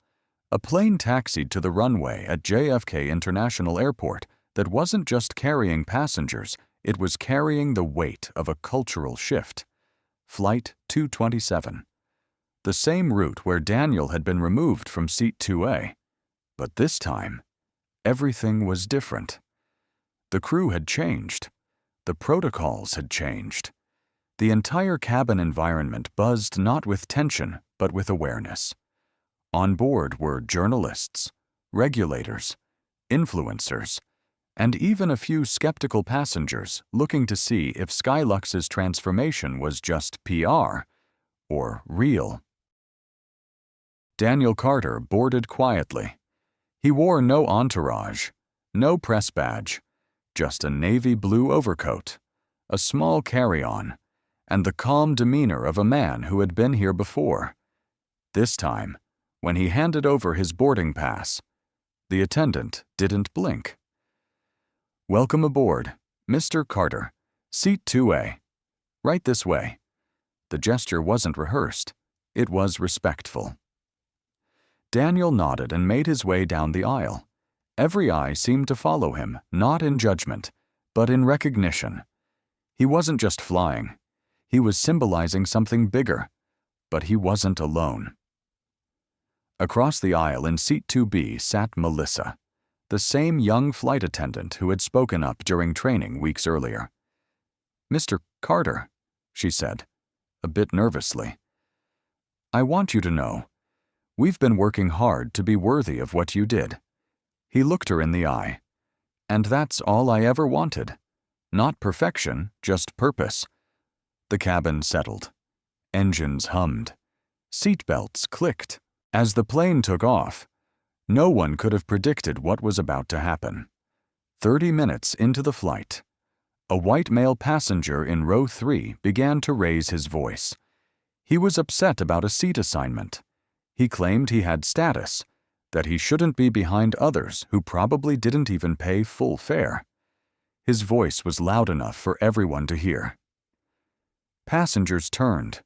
a plane taxied to the runway at JFK International Airport that wasn't just carrying passengers, it was carrying the weight of a cultural shift. Flight 227. The same route where Daniel had been removed from seat 2A. But this time, everything was different. The crew had changed. The protocols had changed. The entire cabin environment buzzed not with tension, but with awareness. On board were journalists, regulators, influencers, and even a few skeptical passengers looking to see if Skylux's transformation was just PR or real. Daniel Carter boarded quietly. He wore no entourage, no press badge, just a navy blue overcoat, a small carry-on, and the calm demeanor of a man who had been here before. This time, when he handed over his boarding pass, the attendant didn't blink. "Welcome aboard, Mr. Carter, seat 2A. Right this way." The gesture wasn't rehearsed. It was respectful. Daniel nodded and made his way down the aisle. Every eye seemed to follow him, not in judgment, but in recognition. He wasn't just flying. He was symbolizing something bigger, but he wasn't alone. Across the aisle in seat 2B sat Melissa, the same young flight attendant who had spoken up during training weeks earlier. "Mr. Carter," she said, a bit nervously, "I want you to know, we've been working hard to be worthy of what you did." He looked her in the eye. "And that's all I ever wanted. Not perfection, just purpose." The cabin settled. Engines hummed. Seatbelts clicked. As the plane took off, no one could have predicted what was about to happen. 30 minutes into the flight, a white male passenger in row 3 began to raise his voice. He was upset about a seat assignment. He claimed he had status, that he shouldn't be behind others who probably didn't even pay full fare. His voice was loud enough for everyone to hear. Passengers turned,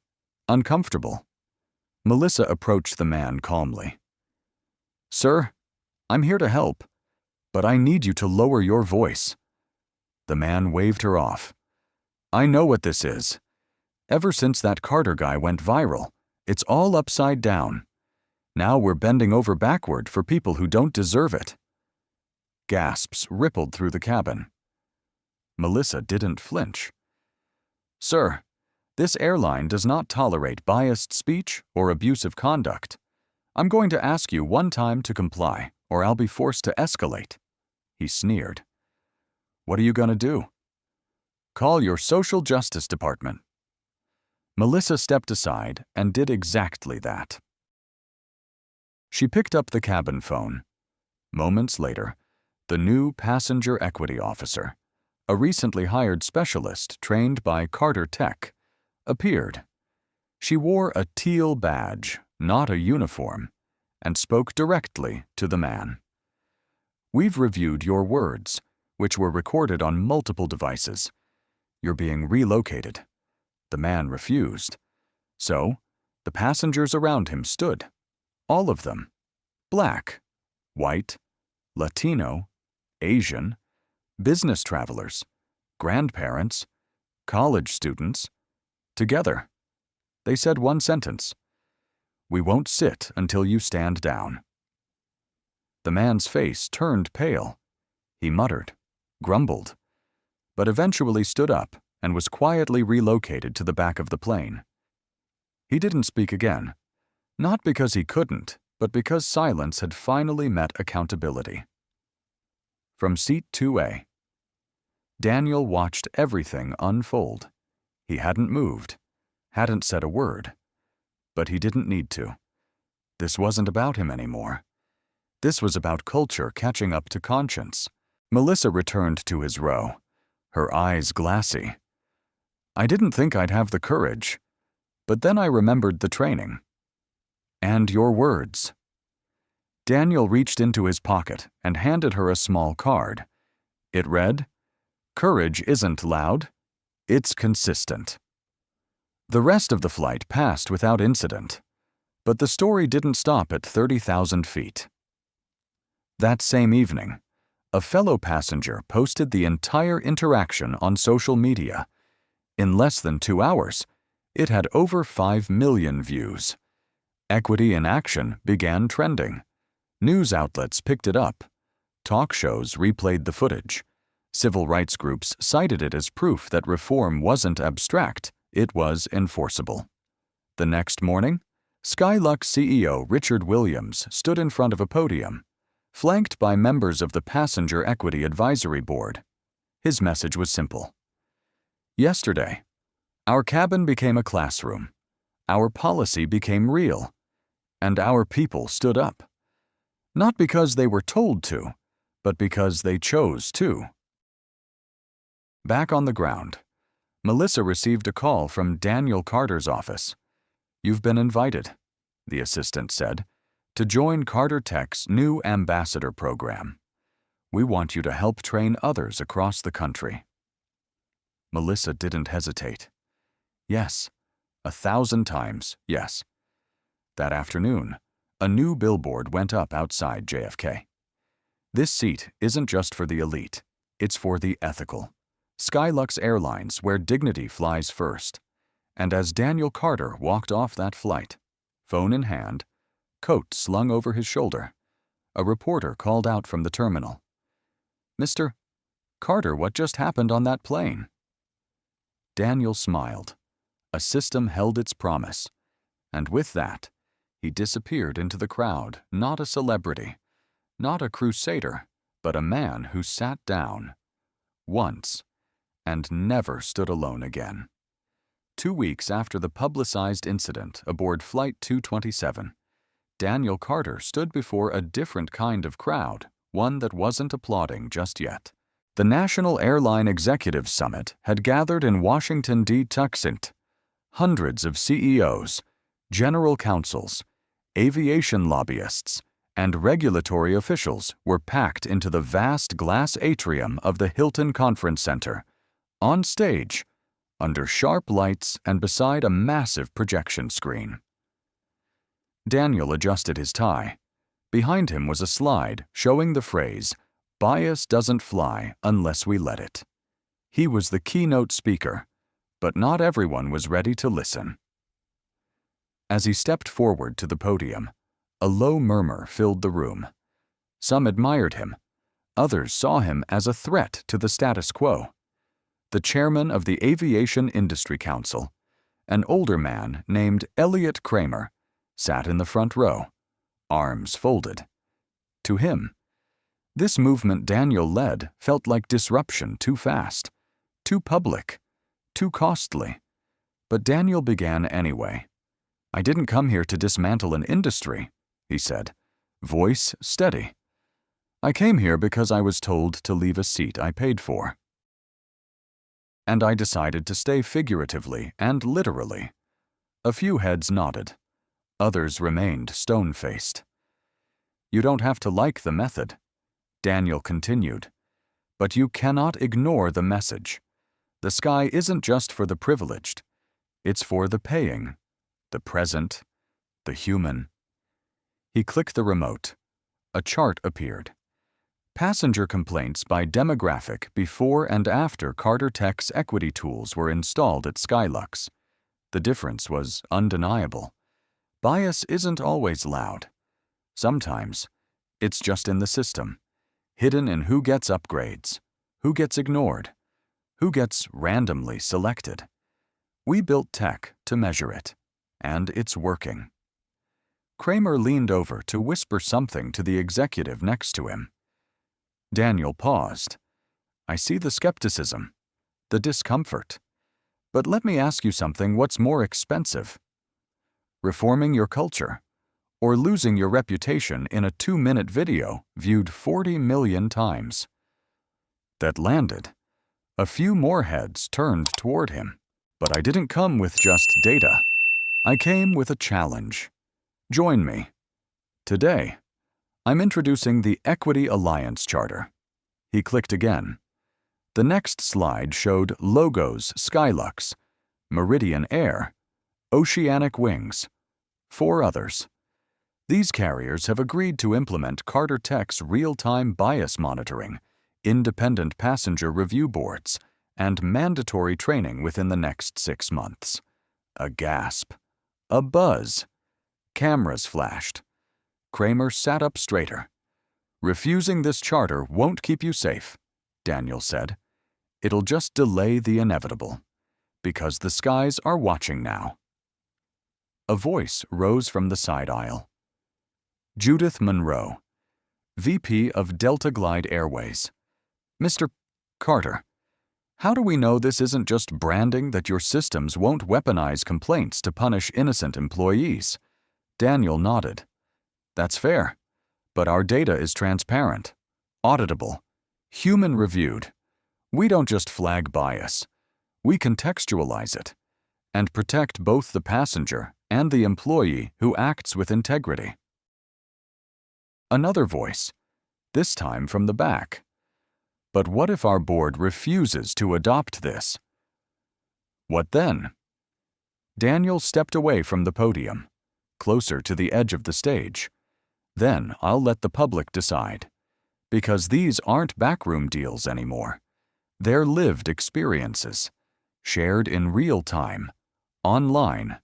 uncomfortable. Melissa approached the man calmly. "Sir, I'm here to help, but I need you to lower your voice." The man waved her off. "I know what this is. Ever since that Carter guy went viral, it's all upside down. Now we're bending over backward for people who don't deserve it." Gasps rippled through the cabin. Melissa didn't flinch. "Sir, this airline does not tolerate biased speech or abusive conduct. I'm going to ask you one time to comply, or I'll be forced to escalate." He sneered. "What are you going to do?" "Call your social justice department." Melissa stepped aside and did exactly that. She picked up the cabin phone. Moments later, the new passenger equity officer, a recently hired specialist trained by Carter Tech, appeared. She wore a teal badge, not a uniform, and spoke directly to the man. "We've reviewed your words, which were recorded on multiple devices. You're being relocated." The man refused. So, the passengers around him stood. All of them. Black, white, Latino, Asian, business travelers, grandparents, college students. Together, they said one sentence: "We won't sit until you stand down." The man's face turned pale. He muttered, grumbled, but eventually stood up and was quietly relocated to the back of the plane. He didn't speak again, not because he couldn't, but because silence had finally met accountability. From seat 2A, Daniel watched everything unfold. He hadn't moved, hadn't said a word, but he didn't need to. This wasn't about him anymore. This was about culture catching up to conscience. Melissa returned to his row, her eyes glassy. "I didn't think I'd have the courage, but then I remembered the training. And your words." Daniel reached into his pocket and handed her a small card. It read, "Courage isn't loud, it's consistent." The rest of the flight passed without incident, but the story didn't stop at 30,000 feet. That same evening, a fellow passenger posted the entire interaction on social media. In less than 2 hours, it had over 5 million views. Equity in Action began trending. News outlets picked it up. Talk shows replayed the footage. Civil rights groups cited it as proof that reform wasn't abstract, it was enforceable. The next morning, Skylux CEO Richard Williams stood in front of a podium, flanked by members of the Passenger Equity Advisory Board. His message was simple. Yesterday, our cabin became a classroom, our policy became real, and our people stood up. Not because they were told to, but because they chose to. Back on the ground, Melissa received a call from Daniel Carter's office. "You've been invited," the assistant said, "to join Carter Tech's new ambassador program. We want you to help train others across the country." Melissa didn't hesitate. Yes, 1,000 times yes. That afternoon, a new billboard went up outside JFK. "This seat isn't just for the elite, it's for the ethical. Skylux Airlines, where dignity flies first." And as Daniel Carter walked off that flight, phone in hand, coat slung over his shoulder, a reporter called out from the terminal, "Mr. Carter, what just happened on that plane?" Daniel smiled. A system held its promise, and with that, he disappeared into the crowd, not a celebrity, not a crusader, but a man who sat down once and never stood alone again. 2 weeks after the publicized incident aboard Flight 227, Daniel Carter stood before a different kind of crowd, one that wasn't applauding just yet. The National Airline Executive Summit had gathered in Washington, D.C. Hundreds of CEOs, general counsels, aviation lobbyists, and regulatory officials were packed into the vast glass atrium of the Hilton Conference Center, on stage, under sharp lights and beside a massive projection screen. Daniel adjusted his tie. Behind him was a slide showing the phrase, "Bias doesn't fly unless we let it." He was the keynote speaker, but not everyone was ready to listen. As he stepped forward to the podium, a low murmur filled the room. Some admired him. Others saw him as a threat to the status quo. The chairman of the Aviation Industry Council, an older man named Elliot Kramer, sat in the front row, arms folded. To him, this movement Daniel led felt like disruption too fast, too public, too costly. But Daniel began anyway. "I didn't come here to dismantle an industry," he said, voice steady. "I came here because I was told to leave a seat I paid for. And I decided to stay figuratively and literally." A few heads nodded. Others remained stone-faced. "You don't have to like the method," Daniel continued, "but you cannot ignore the message. The sky isn't just for the privileged. It's for the paying, the present, the human." He clicked the remote. A chart appeared. Passenger complaints by demographic before and after Carter Tech's equity tools were installed at Skylux. The difference was undeniable. Bias isn't always loud. Sometimes, it's just in the system, hidden in who gets upgrades, who gets ignored, who gets randomly selected. We built tech to measure it, and it's working. Kramer leaned over to whisper something to the executive next to him. Daniel paused. "I see the skepticism, the discomfort. But let me ask you something, what's more expensive? Reforming your culture, or losing your reputation in a 2-minute video viewed 40 million times?" That landed. A few more heads turned toward him. "But I didn't come with just data. I came with a challenge. Join me. Today, I'm introducing the Equity Alliance Charter. He clicked again. The next slide showed logos: Skylux, Meridian Air, Oceanic Wings, 4 others. These carriers have agreed to implement Carter Tech's real-time bias monitoring, independent passenger review boards, and mandatory training within the next 6 months. A gasp. A buzz. Cameras flashed. Kramer sat up straighter. "Refusing this charter won't keep you safe," Daniel said. "It'll just delay the inevitable. Because the skies are watching now." A voice rose from the side aisle. Judith Monroe, VP of Delta Glide Airways. "Mr. Carter, how do we know this isn't just branding, that your systems won't weaponize complaints to punish innocent employees?" Daniel nodded. "That's fair. But our data is transparent, auditable, human-reviewed. We don't just flag bias. We contextualize it and protect both the passenger and the employee who acts with integrity." Another voice, this time from the back. "But what if our board refuses to adopt this?" "What then?" Daniel stepped away from the podium, closer to the edge of the stage. "Then I'll let the public decide. Because these aren't backroom deals anymore. They're lived experiences, shared in real time, online,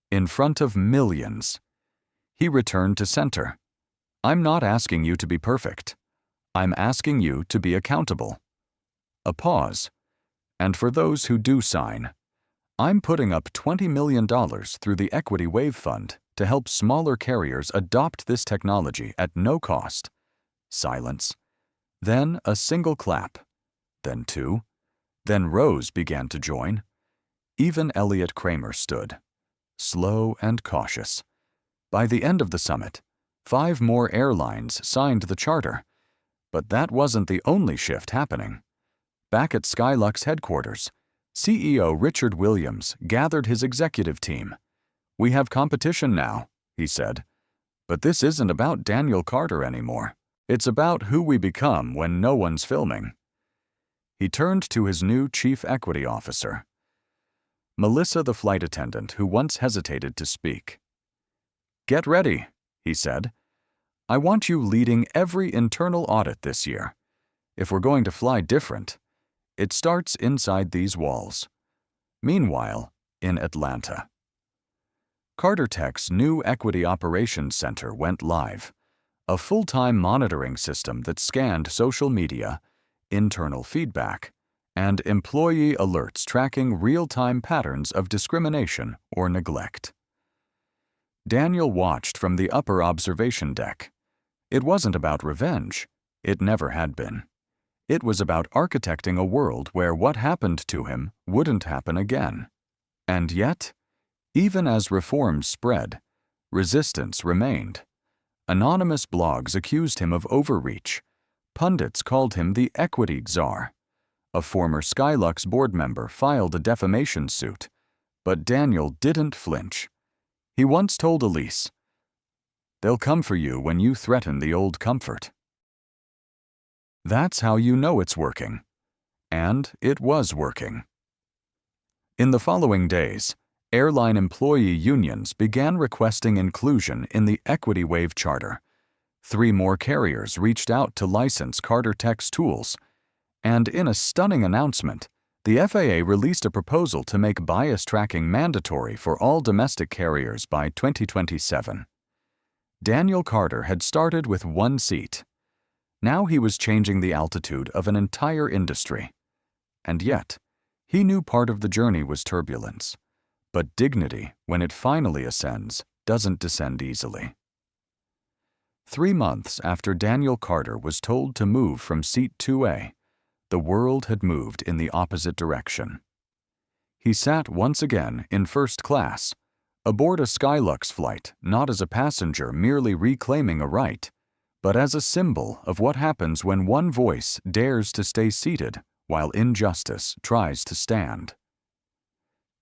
in front of millions." He returned to center. "I'm not asking you to be perfect. I'm asking you to be accountable." A pause. "And for those who do sign, I'm putting up $20 million through the Equity Wave Fund to help smaller carriers adopt this technology at no cost." Silence. Then a single clap. Then 2. Then rows began to join. Even Elliot Kramer stood, slow and cautious. By the end of the summit, 5 more airlines signed the charter. But that wasn't the only shift happening. Back at Skylux headquarters, CEO Richard Williams gathered his executive team. "We have competition now," he said. "But this isn't about Daniel Carter anymore. It's about who we become when no one's filming." He turned to his new chief equity officer, Melissa, the flight attendant who once hesitated to speak. "Get ready," he said. "I want you leading every internal audit this year. If we're going to fly different, it starts inside these walls." Meanwhile, in Atlanta, Carter Tech's new Equity Operations Center went live, a full-time monitoring system that scanned social media, internal feedback, and employee alerts tracking real-time patterns of discrimination or neglect. Daniel watched from the upper observation deck. It wasn't about revenge. It never had been. It was about architecting a world where what happened to him wouldn't happen again. And yet, even as reforms spread, resistance remained. Anonymous blogs accused him of overreach. Pundits called him the equity czar. A former Skylux board member filed a defamation suit. But Daniel didn't flinch. He once told Elise, "They'll come for you when you threaten the old comfort." That's how you know it's working. And it was working. In the following days, airline employee unions began requesting inclusion in the Equity Wave Charter. 3 more carriers reached out to license Carter Tech's tools. And in a stunning announcement, the FAA released a proposal to make bias tracking mandatory for all domestic carriers by 2027. Daniel Carter had started with 1 seat. Now he was changing the altitude of an entire industry. And yet, he knew part of the journey was turbulence. But dignity, when it finally ascends, doesn't descend easily. 3 months after Daniel Carter was told to move from seat 2A, the world had moved in the opposite direction. He sat once again in first class, aboard a Skylux flight, not as a passenger merely reclaiming a right, but as a symbol of what happens when one voice dares to stay seated while injustice tries to stand.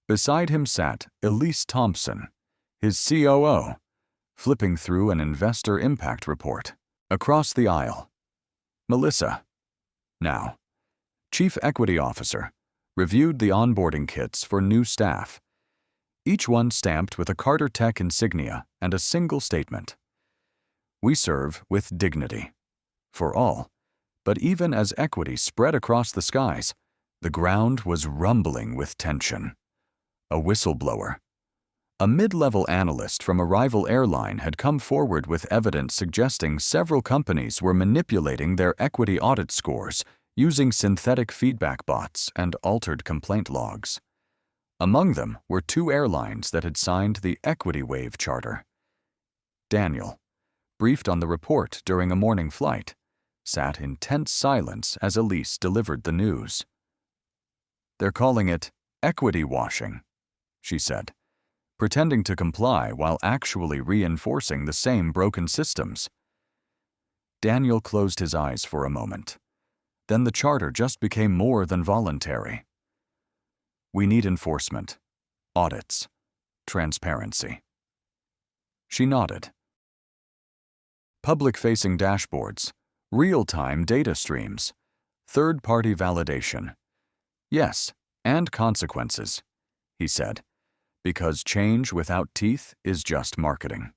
Beside him sat Elise Thompson, his COO, flipping through an investor impact report. Across the aisle. Melissa, now, Chief Equity Officer, reviewed the onboarding kits for new staff, each one stamped with a Carter Tech insignia and a single statement. We serve with dignity. For all. But even as equity spread across the skies, the ground was rumbling with tension. A whistleblower. A mid-level analyst from a rival airline had come forward with evidence suggesting several companies were manipulating their equity audit scores using synthetic feedback bots and altered complaint logs. Among them were 2 airlines that had signed the Equity Wave Charter. Daniel, briefed on the report during a morning flight, sat in tense silence as Elise delivered the news. "They're calling it equity washing," she said, pretending to comply while actually reinforcing the same broken systems. Daniel closed his eyes for a moment. Then the charter just became more than voluntary. "We need enforcement, audits, transparency." She nodded. Public-facing dashboards, real-time data streams, third-party validation. Yes, and consequences, he said, because change without teeth is just marketing.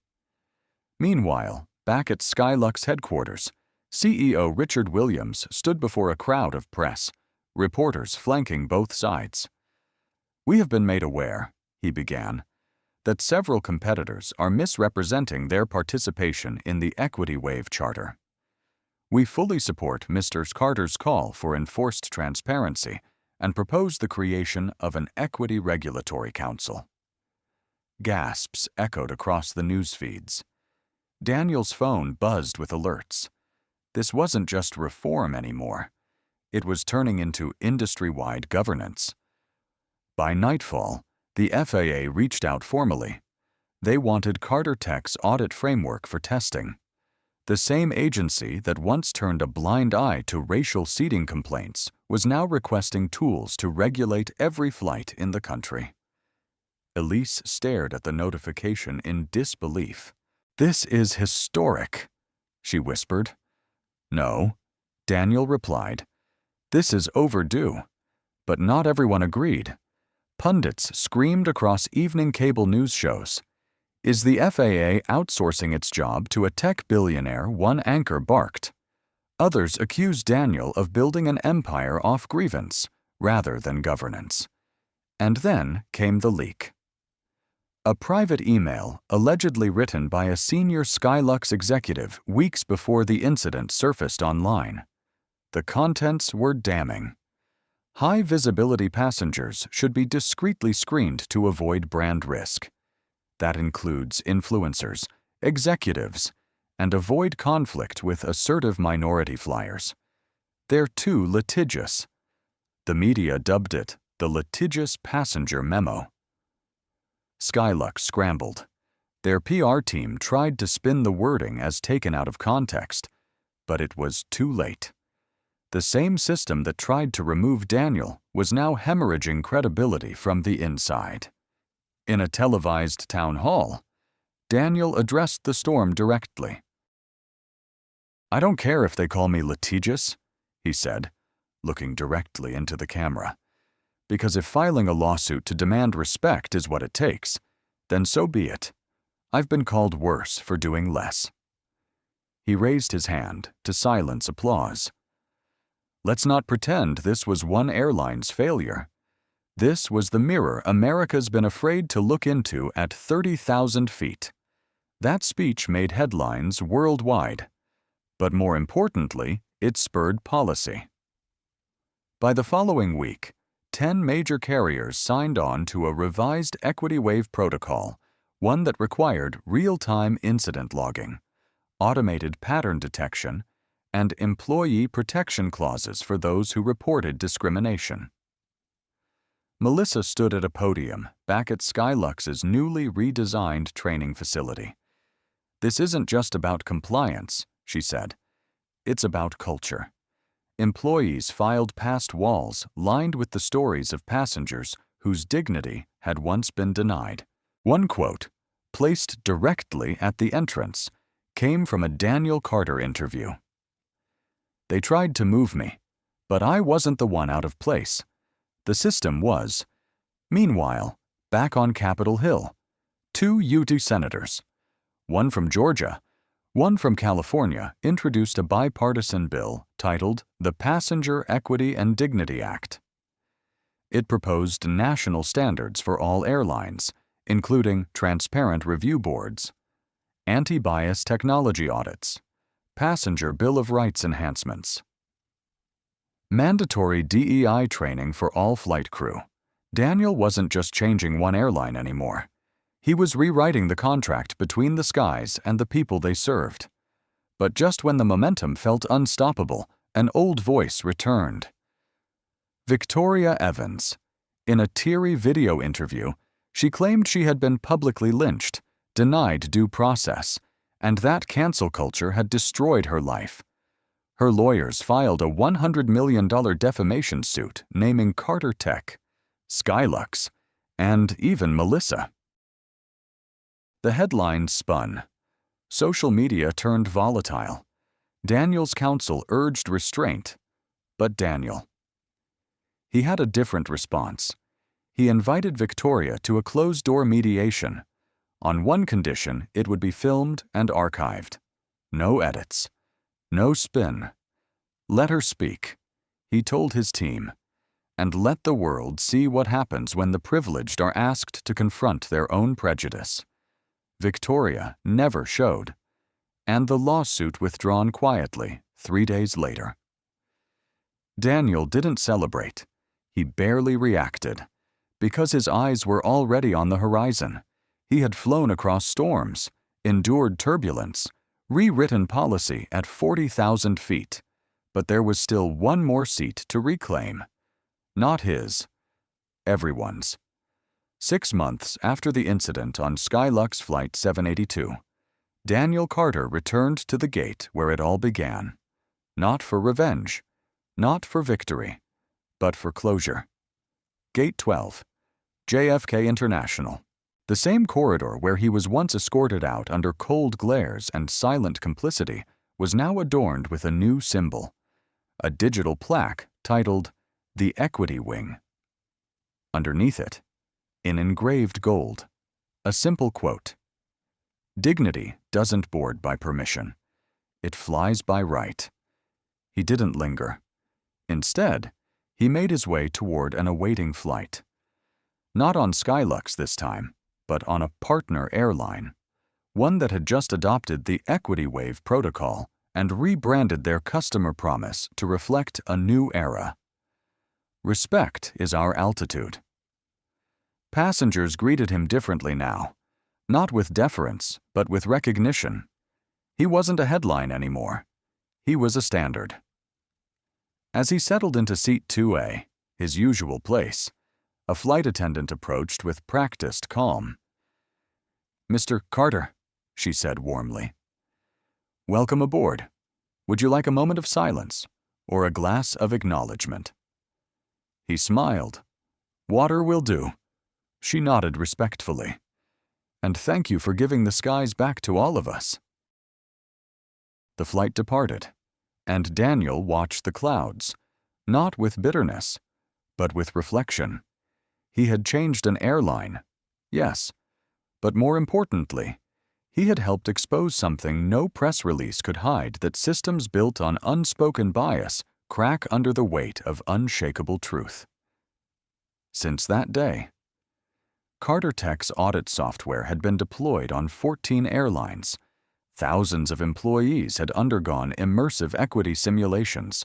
Meanwhile, back at Skylux headquarters, CEO Richard Williams stood before a crowd of press, reporters flanking both sides. "We have been made aware," he began, "that several competitors are misrepresenting their participation in the Equity Wave Charter. We fully support Mr. Carter's call for enforced transparency and propose the creation of an Equity Regulatory Council." Gasps echoed across the news feeds. Daniel's phone buzzed with alerts. This wasn't just reform anymore. It was turning into industry-wide governance. By nightfall, the FAA reached out formally. They wanted Carter Tech's audit framework for testing. The same agency that once turned a blind eye to racial seating complaints was now requesting tools to regulate every flight in the country. Elise stared at the notification in disbelief. "This is historic," she whispered. "No," Daniel replied. "This is overdue." But not everyone agreed. Pundits screamed across evening cable news shows. Is the FAA outsourcing its job to a tech billionaire? One anchor barked. Others accused Daniel of building an empire off grievance rather than governance. And then came the leak. A private email allegedly written by a senior Skylux executive weeks before the incident surfaced online. The contents were damning. High-visibility passengers should be discreetly screened to avoid brand risk. That includes influencers, executives, and avoid conflict with assertive minority flyers. They're too litigious. The media dubbed it the litigious passenger memo. Skylux scrambled. Their PR team tried to spin the wording as taken out of context, but it was too late. The same system that tried to remove Daniel was now hemorrhaging credibility from the inside. In a televised town hall, Daniel addressed the storm directly. "I don't care if they call me litigious," he said, looking directly into the camera. "Because if filing a lawsuit to demand respect is what it takes, then so be it. I've been called worse for doing less." He raised his hand to silence applause. Let's not pretend this was one airline's failure. This was the mirror America's been afraid to look into at 30,000 feet. That speech made headlines worldwide. But more importantly, it spurred policy. By the following week, 10 major carriers signed on to a revised Equity Wave protocol, one that required real-time incident logging, automated pattern detection, and employee protection clauses for those who reported discrimination. Melissa stood at a podium back at Skylux's newly redesigned training facility. "This isn't just about compliance," she said. "It's about culture." Employees filed past walls lined with the stories of passengers whose dignity had once been denied. One quote, placed directly at the entrance, came from a Daniel Carter interview. "They tried to move me, but I wasn't the one out of place. The system was." Meanwhile, back on Capitol Hill, 2 UT senators, one from Georgia, one from California, introduced a bipartisan bill titled the Passenger Equity and Dignity Act. It proposed national standards for all airlines, including transparent review boards, anti-bias technology audits, passenger Bill of Rights enhancements, mandatory DEI training for all flight crew. Daniel wasn't just changing one airline anymore. He was rewriting the contract between the skies and the people they served. But just when the momentum felt unstoppable, an old voice returned. Victoria Evans. In a teary video interview, she claimed she had been publicly lynched, denied due process, and that cancel culture had destroyed her life. Her lawyers filed a $100 million defamation suit naming Carter Tech, Skylux, and even Melissa. The headlines spun. Social media turned volatile. Daniel's counsel urged restraint, but Daniel. He had a different response. He invited Victoria to a closed-door mediation. On one condition, it would be filmed and archived. No edits. No spin. Let her speak, he told his team, and let the world see what happens when the privileged are asked to confront their own prejudice. Victoria never showed, and the lawsuit withdrawn quietly 3 days later. Daniel didn't celebrate. He barely reacted, because his eyes were already on the horizon. He had flown across storms, endured turbulence, rewritten policy at 40,000 feet, but there was still one more seat to reclaim. Not his, everyone's. 6 months after the incident on Skylux Flight 782, Daniel Carter returned to the gate where it all began. Not for revenge, not for victory, but for closure. Gate 12, JFK International. The same corridor where he was once escorted out under cold glares and silent complicity was now adorned with a new symbol, a digital plaque titled the Equity Wing. Underneath it, in engraved gold, a simple quote: "Dignity doesn't board by permission. It flies by right." He didn't linger. Instead, he made his way toward an awaiting flight. Not on Skylux this time, but on a partner airline, one that had just adopted the Equity Wave protocol and rebranded their customer promise to reflect a new era. Respect is our altitude. Passengers greeted him differently now, not with deference, but with recognition. He wasn't a headline anymore. He was a standard. As he settled into seat 2A, his usual place, a flight attendant approached with practiced calm. "Mr. Carter," she said warmly. "Welcome aboard. Would you like a moment of silence or a glass of acknowledgement?" He smiled. "Water will do." She nodded respectfully. "And thank you for giving the skies back to all of us." The flight departed, and Daniel watched the clouds, not with bitterness, but with reflection. He had changed an airline, yes, but more importantly, he had helped expose something no press release could hide: that systems built on unspoken bias crack under the weight of unshakable truth. Since that day, Carter Tech's audit software had been deployed on 14 airlines. Thousands of employees had undergone immersive equity simulations.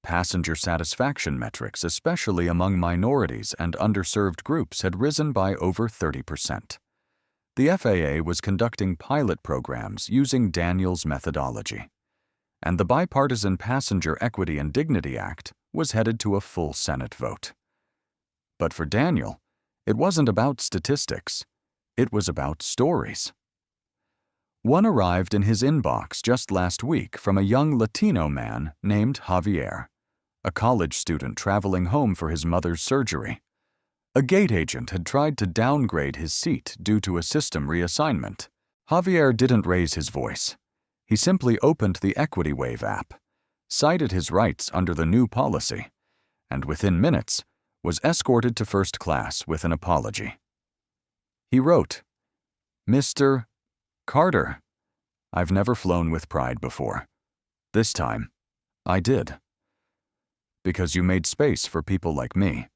Passenger satisfaction metrics, especially among minorities and underserved groups, had risen by over 30%. The FAA was conducting pilot programs using Daniel's methodology, and the Bipartisan Passenger Equity and Dignity Act was headed to a full Senate vote. But for Daniel, it wasn't about statistics. It was about stories. One arrived in his inbox just last week from a young Latino man named Javier, a college student traveling home for his mother's surgery. A gate agent had tried to downgrade his seat due to a system reassignment. Javier didn't raise his voice. He simply opened the Equity Wave app, cited his rights under the new policy, and within minutes was escorted to first class with an apology. He wrote, "Mr. Carter, I've never flown with pride before. This time, I did. Because you made space for people like me."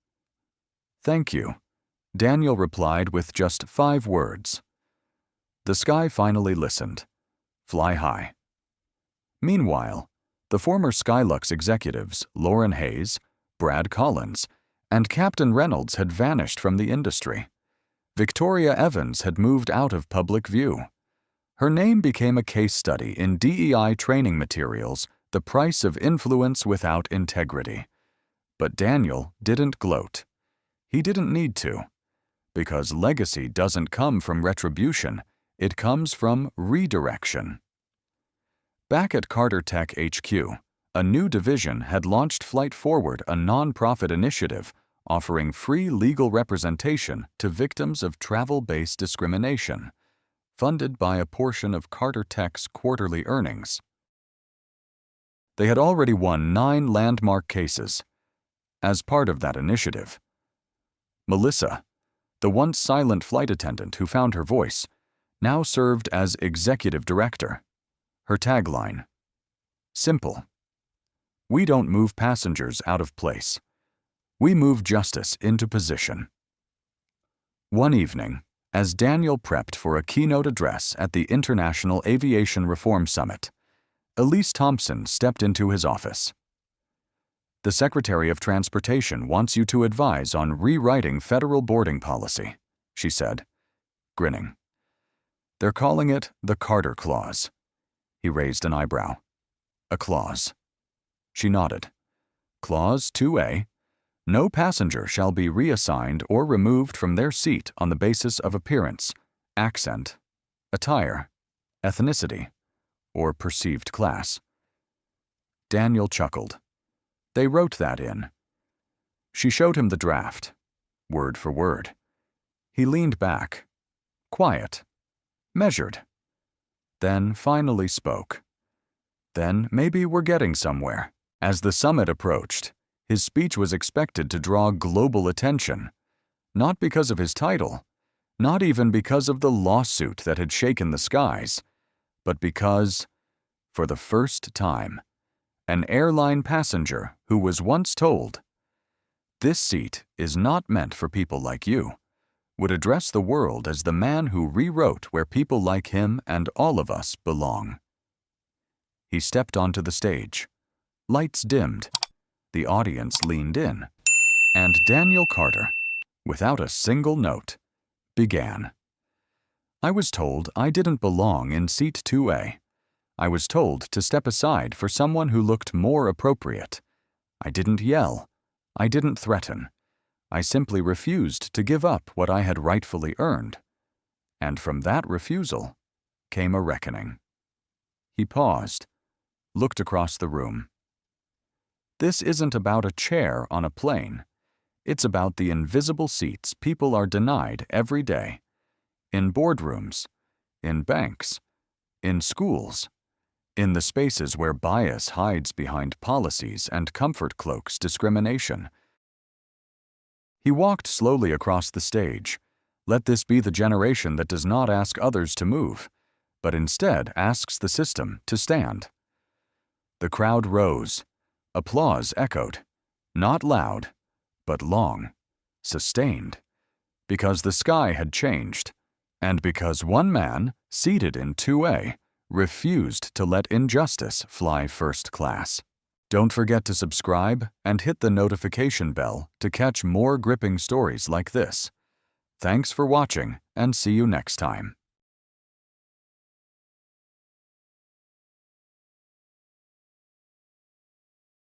"Thank you," Daniel replied with just 5 words. The sky finally listened. Fly high. Meanwhile, the former Skylux executives, Lauren Hayes, Brad Collins, and Captain Reynolds had vanished from the industry. Victoria Evans had moved out of public view. Her name became a case study in DEI training materials, The Price of Influence Without Integrity. But Daniel didn't gloat. He didn't need to. Because legacy doesn't come from retribution, it comes from redirection. Back at Carter Tech HQ, a new division had launched Flight Forward, a nonprofit initiative offering free legal representation to victims of travel-based discrimination, funded by a portion of Carter Tech's quarterly earnings. They had already won 9 landmark cases. As part of that initiative, Melissa, the once silent flight attendant who found her voice, now served as executive director. Her tagline, simple: "We don't move passengers out of place. We move justice into position." One evening, as Daniel prepped for a keynote address at the International Aviation Reform Summit, Elise Thompson stepped into his office. "The Secretary of Transportation wants you to advise on rewriting federal boarding policy," she said, grinning. "They're calling it the Carter Clause." He raised an eyebrow. "A clause." She nodded. "Clause 2A. No passenger shall be reassigned or removed from their seat on the basis of appearance, accent, attire, ethnicity, or perceived class." Daniel chuckled. They wrote that in. She showed him the draft, word for word. He leaned back, quiet, measured, then finally spoke. Then maybe we're getting somewhere. As the summit approached, his speech was expected to draw global attention, not because of his title, not even because of the lawsuit that had shaken the skies, but because, for the first time, an airline passenger who was once told, "This seat is not meant for people like you," would address the world as the man who rewrote where people like him and all of us belong. He stepped onto the stage. Lights dimmed. The audience leaned in. And Daniel Carter, without a single note, began. "I was told I didn't belong in seat 2A. I was told to step aside for someone who looked more appropriate. I didn't yell. I didn't threaten. I simply refused to give up what I had rightfully earned. And from that refusal came a reckoning." He paused, looked across the room. This isn't about a chair on a plane. It's about the invisible seats people are denied every day. In boardrooms, in banks, in schools, in the spaces where bias hides behind policies and comfort cloaks discrimination. He walked slowly across the stage. Let this be the generation that does not ask others to move, but instead asks the system to stand. The crowd rose. Applause echoed, not loud, but long, sustained, because the sky had changed, and because one man, seated in 2A, refused to let injustice fly first class. Don't forget to subscribe and hit the notification bell to catch more gripping stories like this. Thanks for watching, and see you next time.